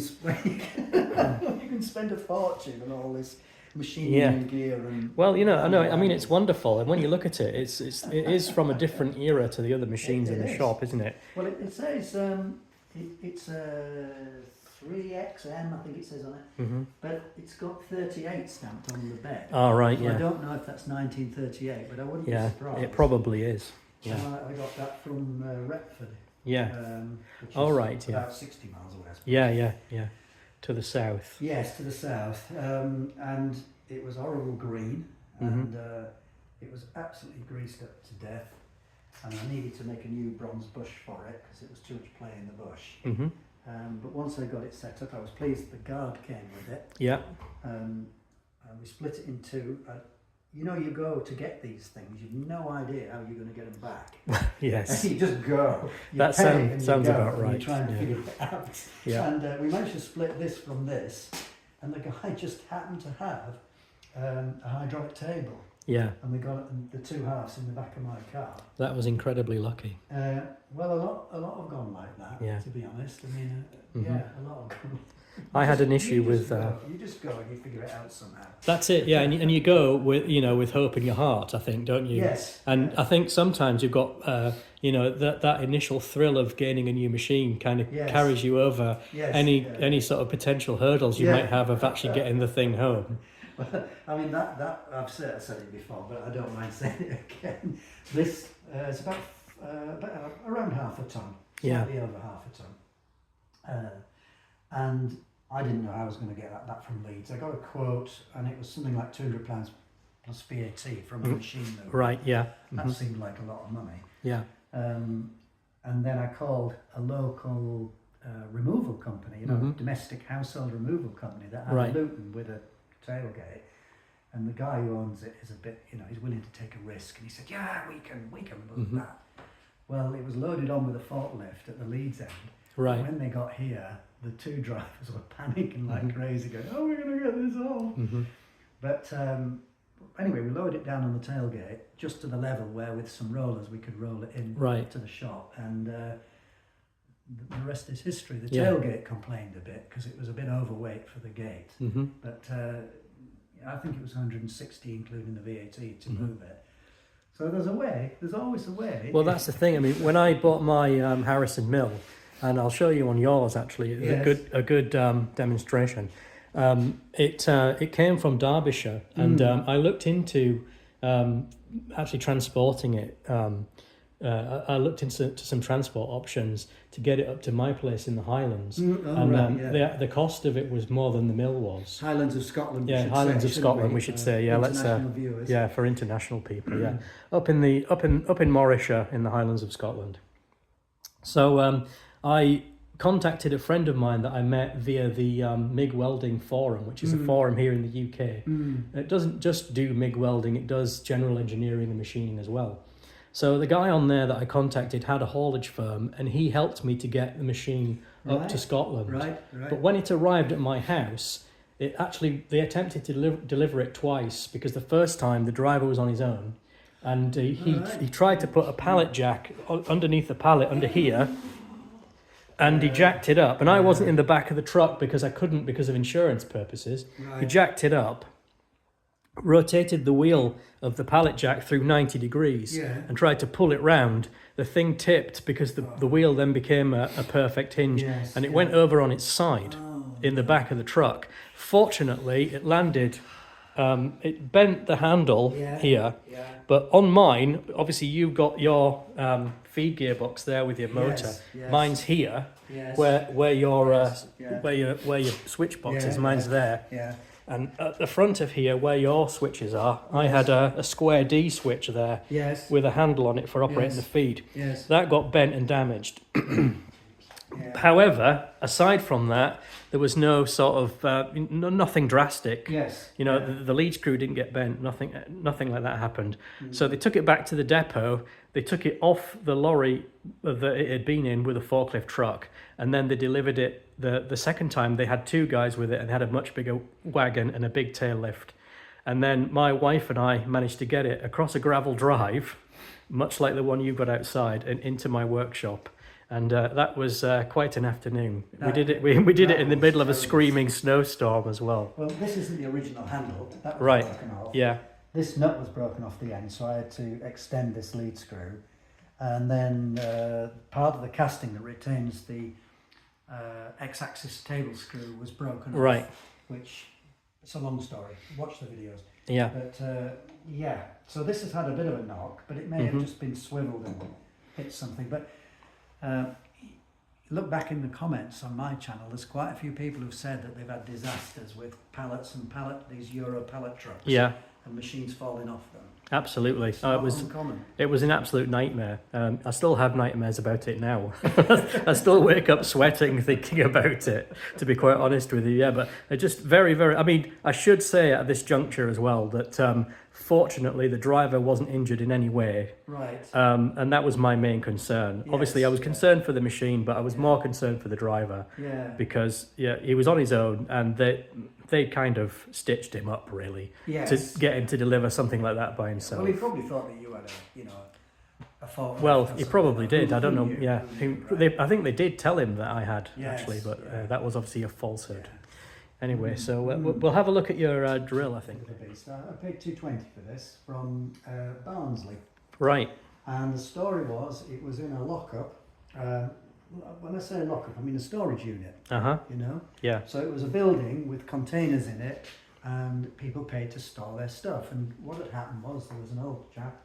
spend a fortune on all this machinery and gear and. Well, I know. I mean, it's wonderful, and when you look at it, it is from a different era to the other machines in the shop, isn't it? Well, it says it's a 3XM, I think it says on it, but it's got 38 stamped on the bed. Oh, right, so I don't know if that's 1938, but I wouldn't be surprised. It probably is. Yeah. I got that from Retford. Yeah. Which is about 60 miles away. Yeah. To the south. Yes, to the south. And it was horrible green, and it was absolutely greased up to death. And I needed to make a new bronze bush for it because it was too much play in the bush. But once I got it set up, I was pleased the guard came with it. Yeah. And we split it in two. You go to get these things, you've no idea how you're going to get them back. Yes. You just go. That sounds about right. You're trying to figure it out. Yeah. And we managed to split this from this, and the guy just happened to have a hydraulic table. Yeah. And we got the two halves in the back of my car. That was incredibly lucky. Well, a lot have gone like that. Yeah. To be honest, I mean, a lot have gone. I had an issue with. You just go and you figure it out somehow. That's it, yeah, and you go with with hope in your heart, I think, don't you? Yes. And I think sometimes you've got that initial thrill of gaining a new machine kind of carries you over any sort of potential hurdles you might have of actually getting the thing home. Well, I mean that I've said it before, but I don't mind saying it again. This is about around half a ton, slightly over half a ton. And I didn't know I was going to get that from Leeds. I got a quote, and it was something like £200 plus VAT from a machine move. Right, yeah. That seemed like a lot of money. Yeah. And then I called a local removal company, domestic household removal company that had a Luton with a tailgate. And the guy who owns it is a bit, he's willing to take a risk. And he said, yeah, we can move that. Well, it was loaded on with a forklift at the Leeds end. Right. When they got here, the two drivers were panicking like crazy, going, "Oh, we're going to get this off." But anyway, we lowered it down on the tailgate just to the level where, with some rollers, we could roll it in to the shop, and the rest is history. The tailgate complained a bit because it was a bit overweight for the gate, but I think it was 160 including the VAT to move it. So there's a way. There's always a way. Well, that's the thing. I mean, when I bought my Harrison mill, and I'll show you on yours actually. A good demonstration. It came from Derbyshire, and I looked into actually transporting it. I looked into some transport options to get it up to my place in the Highlands, the cost of it was more than the mill was. Highlands of Scotland. Yeah, Highlands of Scotland. We should say, yeah. Let's viewers. yeah, for international people. Yeah, up in Morrisshire in the Highlands of Scotland. So I contacted a friend of mine that I met via the MIG Welding Forum, which is a forum here in the UK. It doesn't just do MIG welding; it does general engineering and machining as well. So the guy on there that I contacted had a haulage firm, and he helped me to get the machine up to Scotland. Right. But when it arrived at my house, they attempted to deliver it twice, because the first time the driver was on his own, and he tried to put a pallet jack underneath the pallet under here, and he jacked it up. And I wasn't in the back of the truck because I couldn't, because of insurance purposes. Right. He jacked it up, rotated the wheel of the pallet jack through 90 degrees and tried to pull it round. The thing tipped because the wheel then became a perfect hinge, and it went over on its side in the back of the truck. Fortunately, it landed, it bent the handle here, but on mine, obviously you've got your feed gearbox there with your motor. Mine's here, where your switch box is. Mine's there. And at the front of here, where your switches are, I had a square D switch there with a handle on it for operating the feed. That got bent and damaged. However, aside from that, there was no sort of nothing drastic. The lead screw didn't get bent. Nothing like that happened. So they took it back to the depot. They took it off the lorry that it had been in with a forklift truck, and then they delivered it. The second time they had two guys with it, and they had a much bigger wagon and a big tail lift. And then my wife and I managed to get it across a gravel drive, much like the one you've got outside, and into my workshop. And that was quite an afternoon. We did it in the middle of a screaming snowstorm as well. Well, this isn't the original handle. That was broken off. Yeah. This nut was broken off the end, so I had to extend this lead screw. And then part of the casting that retains the X-axis table screw was broken off. Which, it's a long story. Watch the videos. Yeah. But so this has had a bit of a knock, but it may have just been swiveled and hit something. But look back in the comments on my channel, there's quite a few people who've said that they've had disasters with pallets and these Euro pallet trucks. And machines falling off them. Absolutely. It was an absolute nightmare. I still have nightmares about it now. I still wake up sweating thinking about it, to be quite honest with you. Yeah, but they're just very, very... I mean, I should say at this juncture as well that fortunately the driver wasn't injured in any way. Right. And that was my main concern. Obviously, I was concerned for the machine, but I was more concerned for the driver. Because he was on his own, and they kind of stitched him up really to get him to deliver something like that by himself. Well, he probably thought that you had a fault. Well, he probably did. I don't know. Yeah, I think they did tell him that I had actually, but that was obviously a falsehood. Anyway, so we'll have a look at your drill. I think I paid $220 for this from Barnsley. Right. And the story was it was in a lockup. When I say lockup, I mean a storage unit. Yeah. So it was a building with containers in it, and people paid to store their stuff. And what had happened was there was an old chap,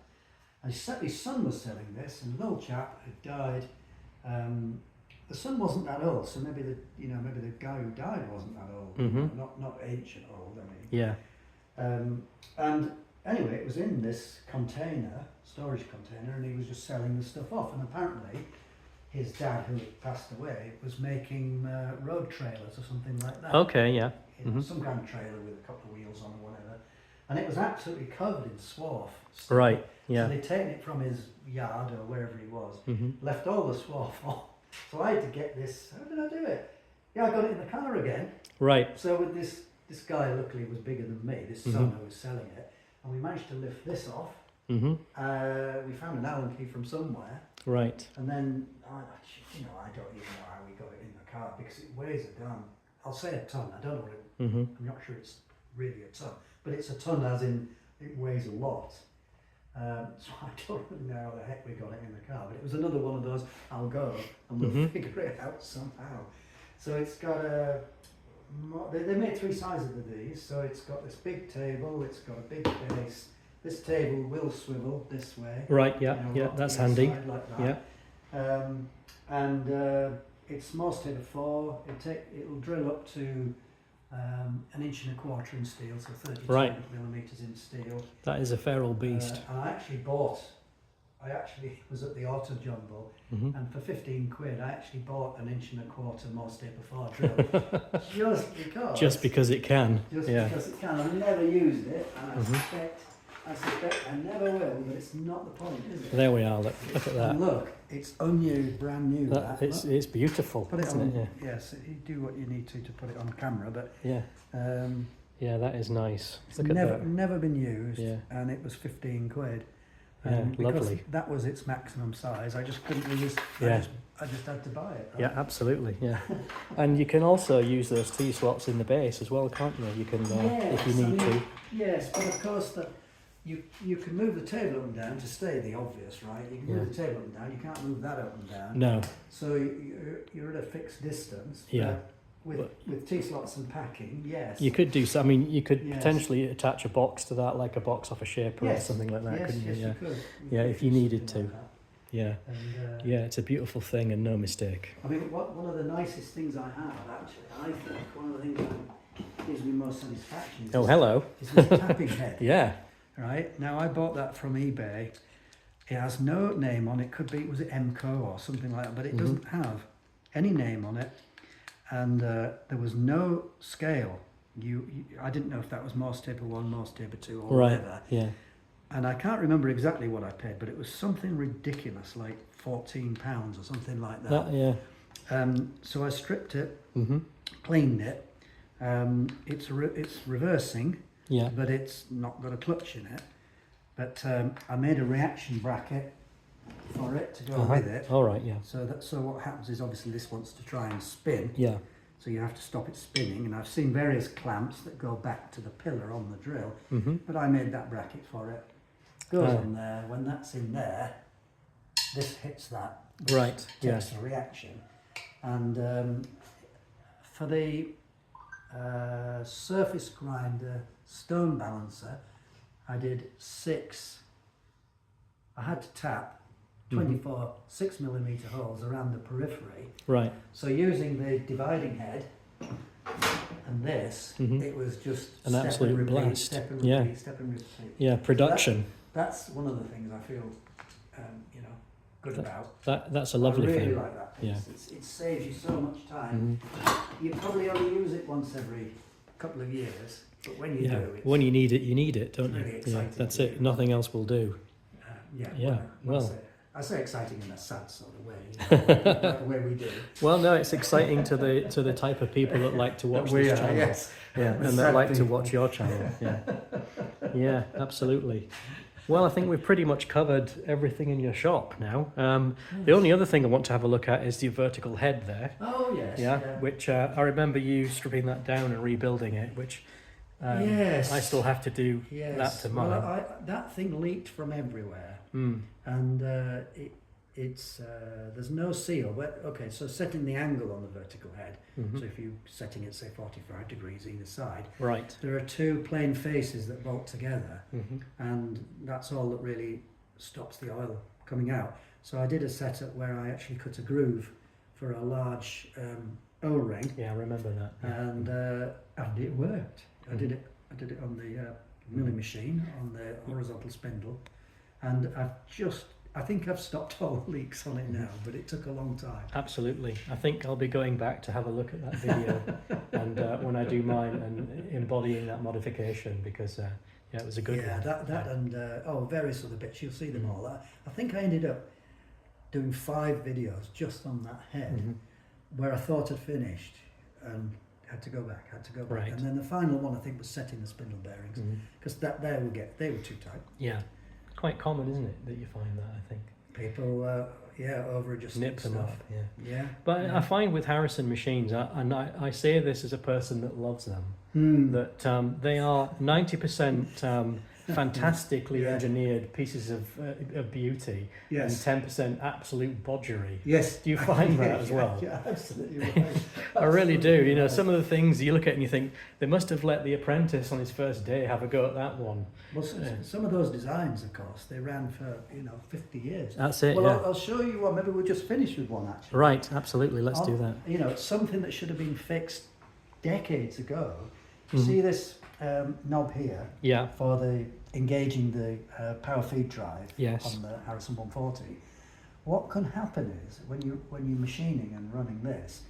and his son was selling this, and the old chap had died. The son wasn't that old, so maybe the guy who died wasn't that old. Not ancient old. I mean. Yeah. And anyway, it was in this storage container, and he was just selling the stuff off. And apparently, his dad, who had passed away, was making road trailers or something like that. Okay, yeah. Some kind of trailer with a couple of wheels on or whatever. And it was absolutely covered in swarf. Right, yeah. So they'd taken it from his yard or wherever he was, left all the swarf on. So I had to get this. How did I do it? Yeah, I got it in the car again. Right. So with this guy, luckily, was bigger than me, this son who was selling it, and we managed to lift this off. We found an Allen key from somewhere. Right. And then, I don't even know how we got it in the car because it weighs a ton. I'll say a ton. I don't know what it. I'm not sure it's really a ton, but it's a ton as in it weighs a lot. So I don't really know how the heck we got it in the car, but it was another one of those, I'll go and we'll figure it out somehow. So it's got a, they made 3 sizes of these, so it's got this big table, it's got a big base. This table will swivel this way. Right, yeah, you know, that's handy. Like that. Yeah. And it's most taper 4. It'll drill up to 1.25 inches in steel, so 32 millimeters in steel. That is a fair old beast. And I actually was at the Auto Jumbo, and for 15 quid I actually bought 1.25 inches most taper 4 drill, just because it can. Because it can. I've never used it, and I suspect I never will, but it's not the point, is it? There we are. Look at that. And look, it's unused, brand new. It's beautiful. Put it on. Yeah. Yes, you do what you need to put it on camera, but yeah. Yeah, that is nice. It's never been used, and it was 15 quid. Yeah, because lovely. That was its maximum size. I just couldn't resist. I just had to buy it. Right? Yeah, absolutely. Yeah, and you can also use those T-slots in the base as well, can't you? You can if you need to. Yes, but of course you can move the table up and down to stay the obvious, right? You can move the table up and down. You can't move that up and down. No. So you're at a fixed distance. Yeah. With T-slots and packing, yes. You could do so. I mean, you could potentially attach a box to that, like a box off a shaper or something like that, couldn't you? You could. Yeah, if you needed to. Like yeah. And, yeah, it's a beautiful thing and no mistake. I mean, one of the nicest things I have, actually, I think one of the things that gives me most satisfaction is this tapping head. Yeah. Right? Now, I bought that from eBay. It has no name on it. Was it MCO or something like that? But it doesn't have any name on it. And there was no scale. I didn't know if that was Morse taper 1, Morse taper 2, or whatever. Yeah. And I can't remember exactly what I paid, but it was something ridiculous, like £14 or something like that. So I stripped it, cleaned it. It's reversing, but it's not got a clutch in it. But I made a reaction bracket for it to go with it. All right, yeah. So what happens is, obviously this wants to try and spin. Yeah. So you have to stop it spinning, and I've seen various clamps that go back to the pillar on the drill, but I made that bracket for it. Goes on there. When that's in there, this hits that. Right. Takes a reaction, and for the surface grinder stone balancer, I did 6. I had to tap 24 6mm holes around the periphery. Right. So using the dividing head and this, it was just an absolute blast. Step and repeat, step and repeat. Yeah, production. So that's one of the things I feel, good about. That's a lovely thing. I really like that. Yeah. It saves you so much time. You probably only use it once every couple of years, but when you do, when you need it, don't you? Really exciting. That's it. Nothing else will do. Well. I say exciting in a sad sort of way, like the way we do. Well, no, it's exciting to the type of people that like to watch this channel. Yes. Yeah, and that like to watch your channel. Yeah. Yeah, absolutely. Well, I think we've pretty much covered everything in your shop now. The only other thing I want to have a look at is the vertical head there. Oh, yes. Yeah. Which I remember you stripping that down and rebuilding it, which I still have to do that to mine. Well, that thing leaked from everywhere. And it's there's no seal. So setting the angle on the vertical head, so if you're setting it, say, 45 degrees either side, right, there are 2 plain faces that bolt together, and that's all that really stops the oil coming out. So I did a setup where I actually cut a groove for a large O-ring. Yeah, I remember that. Yeah. And it worked. I did it on the milling machine on the horizontal spindle. And I think I've stopped all the leaks on it now, but it took a long time. Absolutely. I think I'll be going back to have a look at that video and when I do mine and embodying that modification, because it was a good one. Yeah, and various other bits, you'll see them all. I think I ended up doing 5 videos just on that head, where I thought I'd finished and had to go back. Right. And then the final one, I think, was setting the spindle bearings, because they were too tight. Yeah. Quite common, isn't it, that you find that, I think. People, over just nip them stuff. off, Yeah. But I find with Harrison machines, and I say this as a person that loves them, that they are 90% fantastically Yeah. engineered pieces of beauty, Yes. and 10% absolute bodgery. Yes. Do you find that as well? Yeah, absolutely right. I really do. Absolutely You know, right. some of the things you look at and you think they must have let the apprentice on his first day have a go at that one. Well, some of those designs, of course, they ran for 50 years. That's it. Well, Yeah. I'll show you one. Maybe we'll just finish with one actually. Right. Absolutely. Let's do that. You know, it's something that should have been fixed decades ago. You Mhm. see this knob here Yeah. for the engaging the power feed drive Yes. on the Harrison 140. What can happen is when you're machining and running this,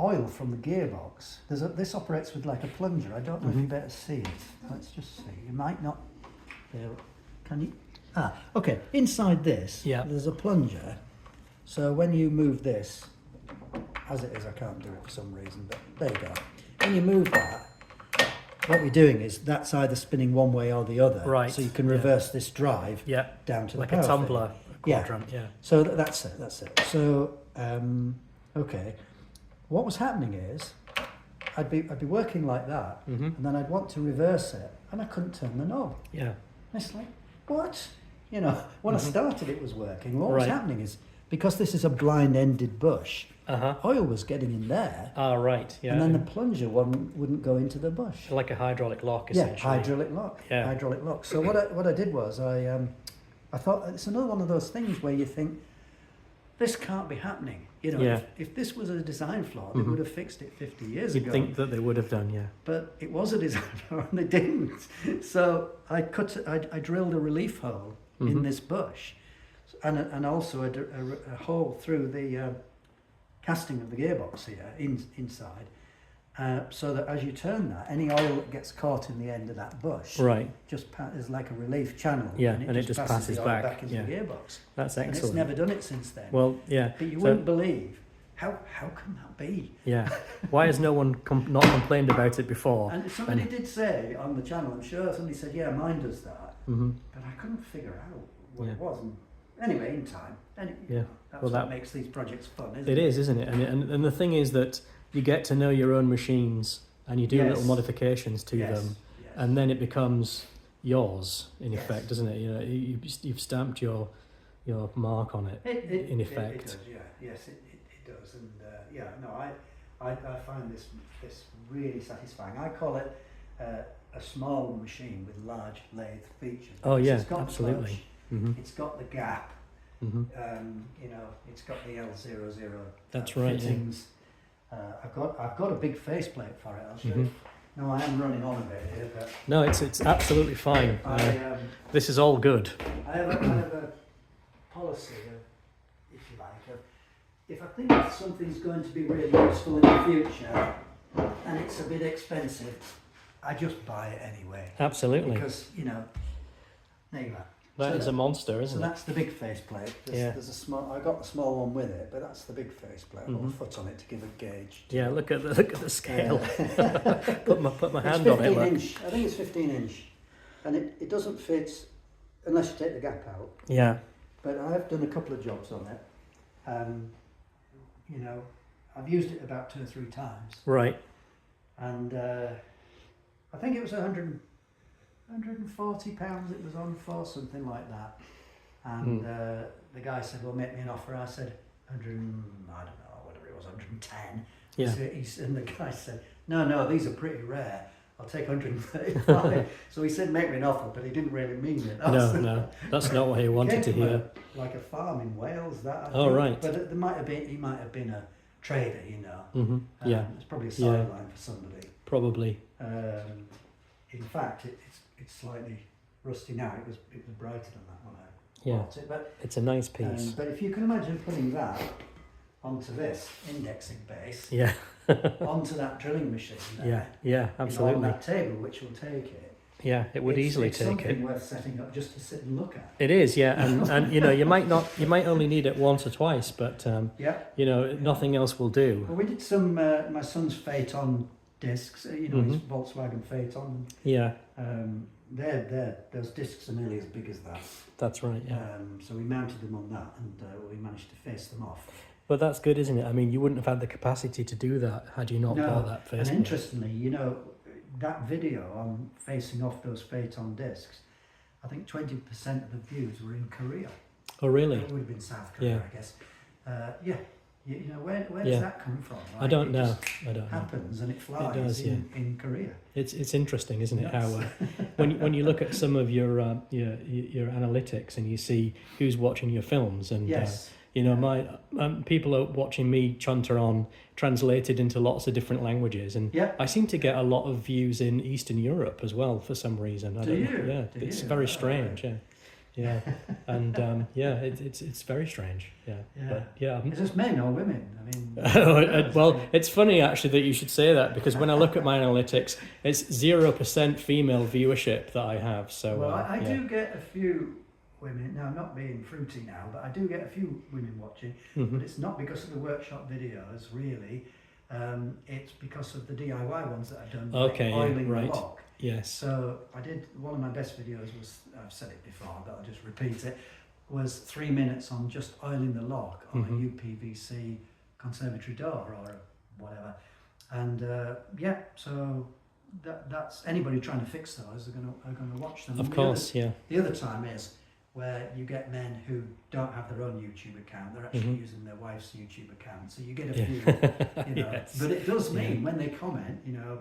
oil from the gearbox. This operates with like a plunger. I don't know if you better see it. Let's just see. You might not. There, can you? Ah, okay. Inside this, Yeah. there's a plunger. So when you move this, as it is, I can't do it for some reason, but there you go. When you move that, what we're doing is that's either spinning one way or the other. Right, So you can yeah. reverse this drive Yeah. down to Like the a power tumbler Yeah. quadrant. Yeah. so that's it. That's it. So okay, what was happening is I'd be working like that, Mhm. and then I'd want to reverse it, and I couldn't turn the knob. Yeah. And it's like, what? You know, when I started, it was working. What was Right. happening is because this is a blind-ended bush, Uh huh. oil was getting in there, Ah, right. Yeah. and then the plunger wouldn't go into the bush. like a hydraulic lock, Yeah, essentially. hydraulic lock. Yeah. Hydraulic lock. So what I did was I thought it's another one of those things where you think this can't be happening. You know, Yeah. if this was a design flaw, they Mhm. would have fixed it 50 years You'd ago. think that they would have done. Yeah. But it was a design flaw and they didn't. So I drilled a relief hole in Mhm. this bush, and also a hole through the casting of the gearbox here inside. So that as you turn that, any oil that gets caught in the end of that bush Right. just is like a relief channel. Yeah, and it just passes the oil back, into yeah. the gearbox. That's And it's excellent. never done it since then. Well, yeah. But you So- wouldn't believe how can that be? Yeah. Why has no one not complained about it before? And somebody did say on the channel, I'm sure somebody said, yeah, mine does that, Mhm. but I couldn't figure out what Yeah. it was. And anyway, in time, Yeah. that's Well, what that- makes these projects fun, isn't It it? is, isn't it? And the thing is that you get to know your own machines and you do Yes. little modifications to Yes, them, yes. and then it becomes yours in Yes. effect, doesn't it? You know, you've stamped your mark on it. in effect. It does, yeah, yes, it does, and yeah, no, I find this really satisfying. I call it a small machine with large lathe features. Oh because yeah, it's got the absolutely. clutch, Hmm. it's got the gap, Hmm. you know, it's got the L00 That's right, yeah. fittings. I've got a big faceplate for it. I'll show Mhm. you. No, I am running on a bit here, but No, it's absolutely fine. This is all good. I have a policy of, if you like, of if I think that something's going to be really useful in the future and it's a bit expensive, I just buy it anyway. Absolutely. Because, you know, there you are. That is a monster, So isn't it? that's the big faceplate. Yeah. There's a small. I got the small one with it, but that's the big faceplate. I've got a Mhm. foot on it to give a gauge. Yeah, look at the scale. put my It's hand on 15 it. Look. inch. I think it's 15 inch, and it doesn't fit unless you take the gap out. Yeah. But I've done a couple of jobs on it. You know, I've used it about 2 or 3 times, Right. and I think it was 140 pounds it was on for, something like that. And the guy said, "Well, make me an offer." I said, 100, I don't know, whatever it was, 110. Yeah. And the guy said, no, these are pretty rare. I'll take 135. So he said, make me an offer, but he didn't really mean it. No, that's not what he wanted to Came from hear. like a farm in Wales. That I Oh, think. right. But he might have been a trader, you know. Hmm. Yeah, It's probably a Yeah. sideline for somebody. probably. In fact, it's slightly rusty now. It was brighter than that when I Yeah, bought it. But it's a nice piece. but if you can imagine putting that onto this indexing base, Yeah, onto that drilling machine, there, yeah, yeah, you know, on absolutely. that table, which will take it. Yeah, it would easily it's take something it. worth setting up just to sit and look at. It is, yeah, and you know, you might only need it once or twice, but Yeah. you know, nothing else will do. Well, we did some my son's Phaeton discs. You know, his Mhm. Volkswagen Phaeton. Yeah, Those discs are nearly as big as that. that's right. Yeah, So we mounted them on that, and we managed to face them off. but that's good, isn't it? I mean, you wouldn't have had the capacity to do that had you not bought that and first. interestingly, you know, that video on facing off those Phaeton discs, I think 20% of the views were in Korea. Oh, really? It would have been South Korea, I guess. Yeah. You know, where does that come from? Like, I don't know. I don't know. Happens and it flies in Korea. It's interesting, isn't it? How when you look at some of your analytics and you see who's watching your films, and you know, my people are watching me chunter on translated into lots of different languages, and I seem to get a lot of views in Eastern Europe as well for some reason. I don't know. Yeah, it's very strange. Yeah, and it's very strange. But Is this men or women? I mean, well, it's funny actually that you should say that, because when I look at my analytics, it's 0% female viewership that I have. So well, I do get a few women. Now, I'm not being fruity now, but I do get a few women watching. But it's not because of the workshop videos, really. It's because of the DIY ones that I've done, like oiling the lock. Yes. So I did, one of my best videos was, I've said it before, but I'll just repeat it, was 3 minutes on just oiling the lock on a UPVC conservatory door or whatever. And so that's anybody trying to fix those are going to watch them. Of course, The other time is where you get men who don't have their own YouTube account, they're actually using their wife's YouTube account. So you get a few, you know, but it does mean when they comment, you know,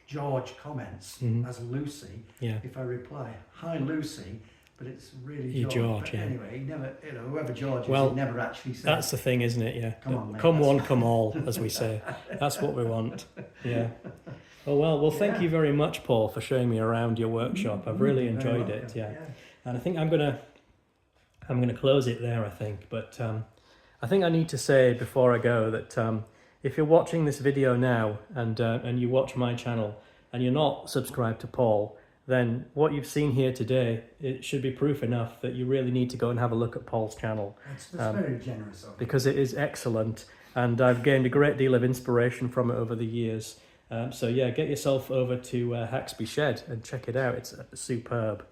George comments as Lucy. If I reply, "Hi Lucy," but it's really George. Anyway, he never, you know, whoever George is, he never actually said. That's the thing, isn't it? Yeah. Come on, mate, come one, come all, as we say. That's what we want. Yeah. Oh well. Thank you very much, Paul, for showing me around your workship. I've really enjoyed it. Yeah. And I think I'm gonna close it there. I think, but I think I need to say before I go that. If you're watching this video now and you watch my channel and you're not subscribed to Paul, then what you've seen here today, it should be proof enough that you really need to go and have a look at Paul's channel. That's very generous of you. Because it is excellent, and I've gained a great deal of inspiration from it over the years. So yeah, get yourself over to Haxby Shed and check it out. It's superb.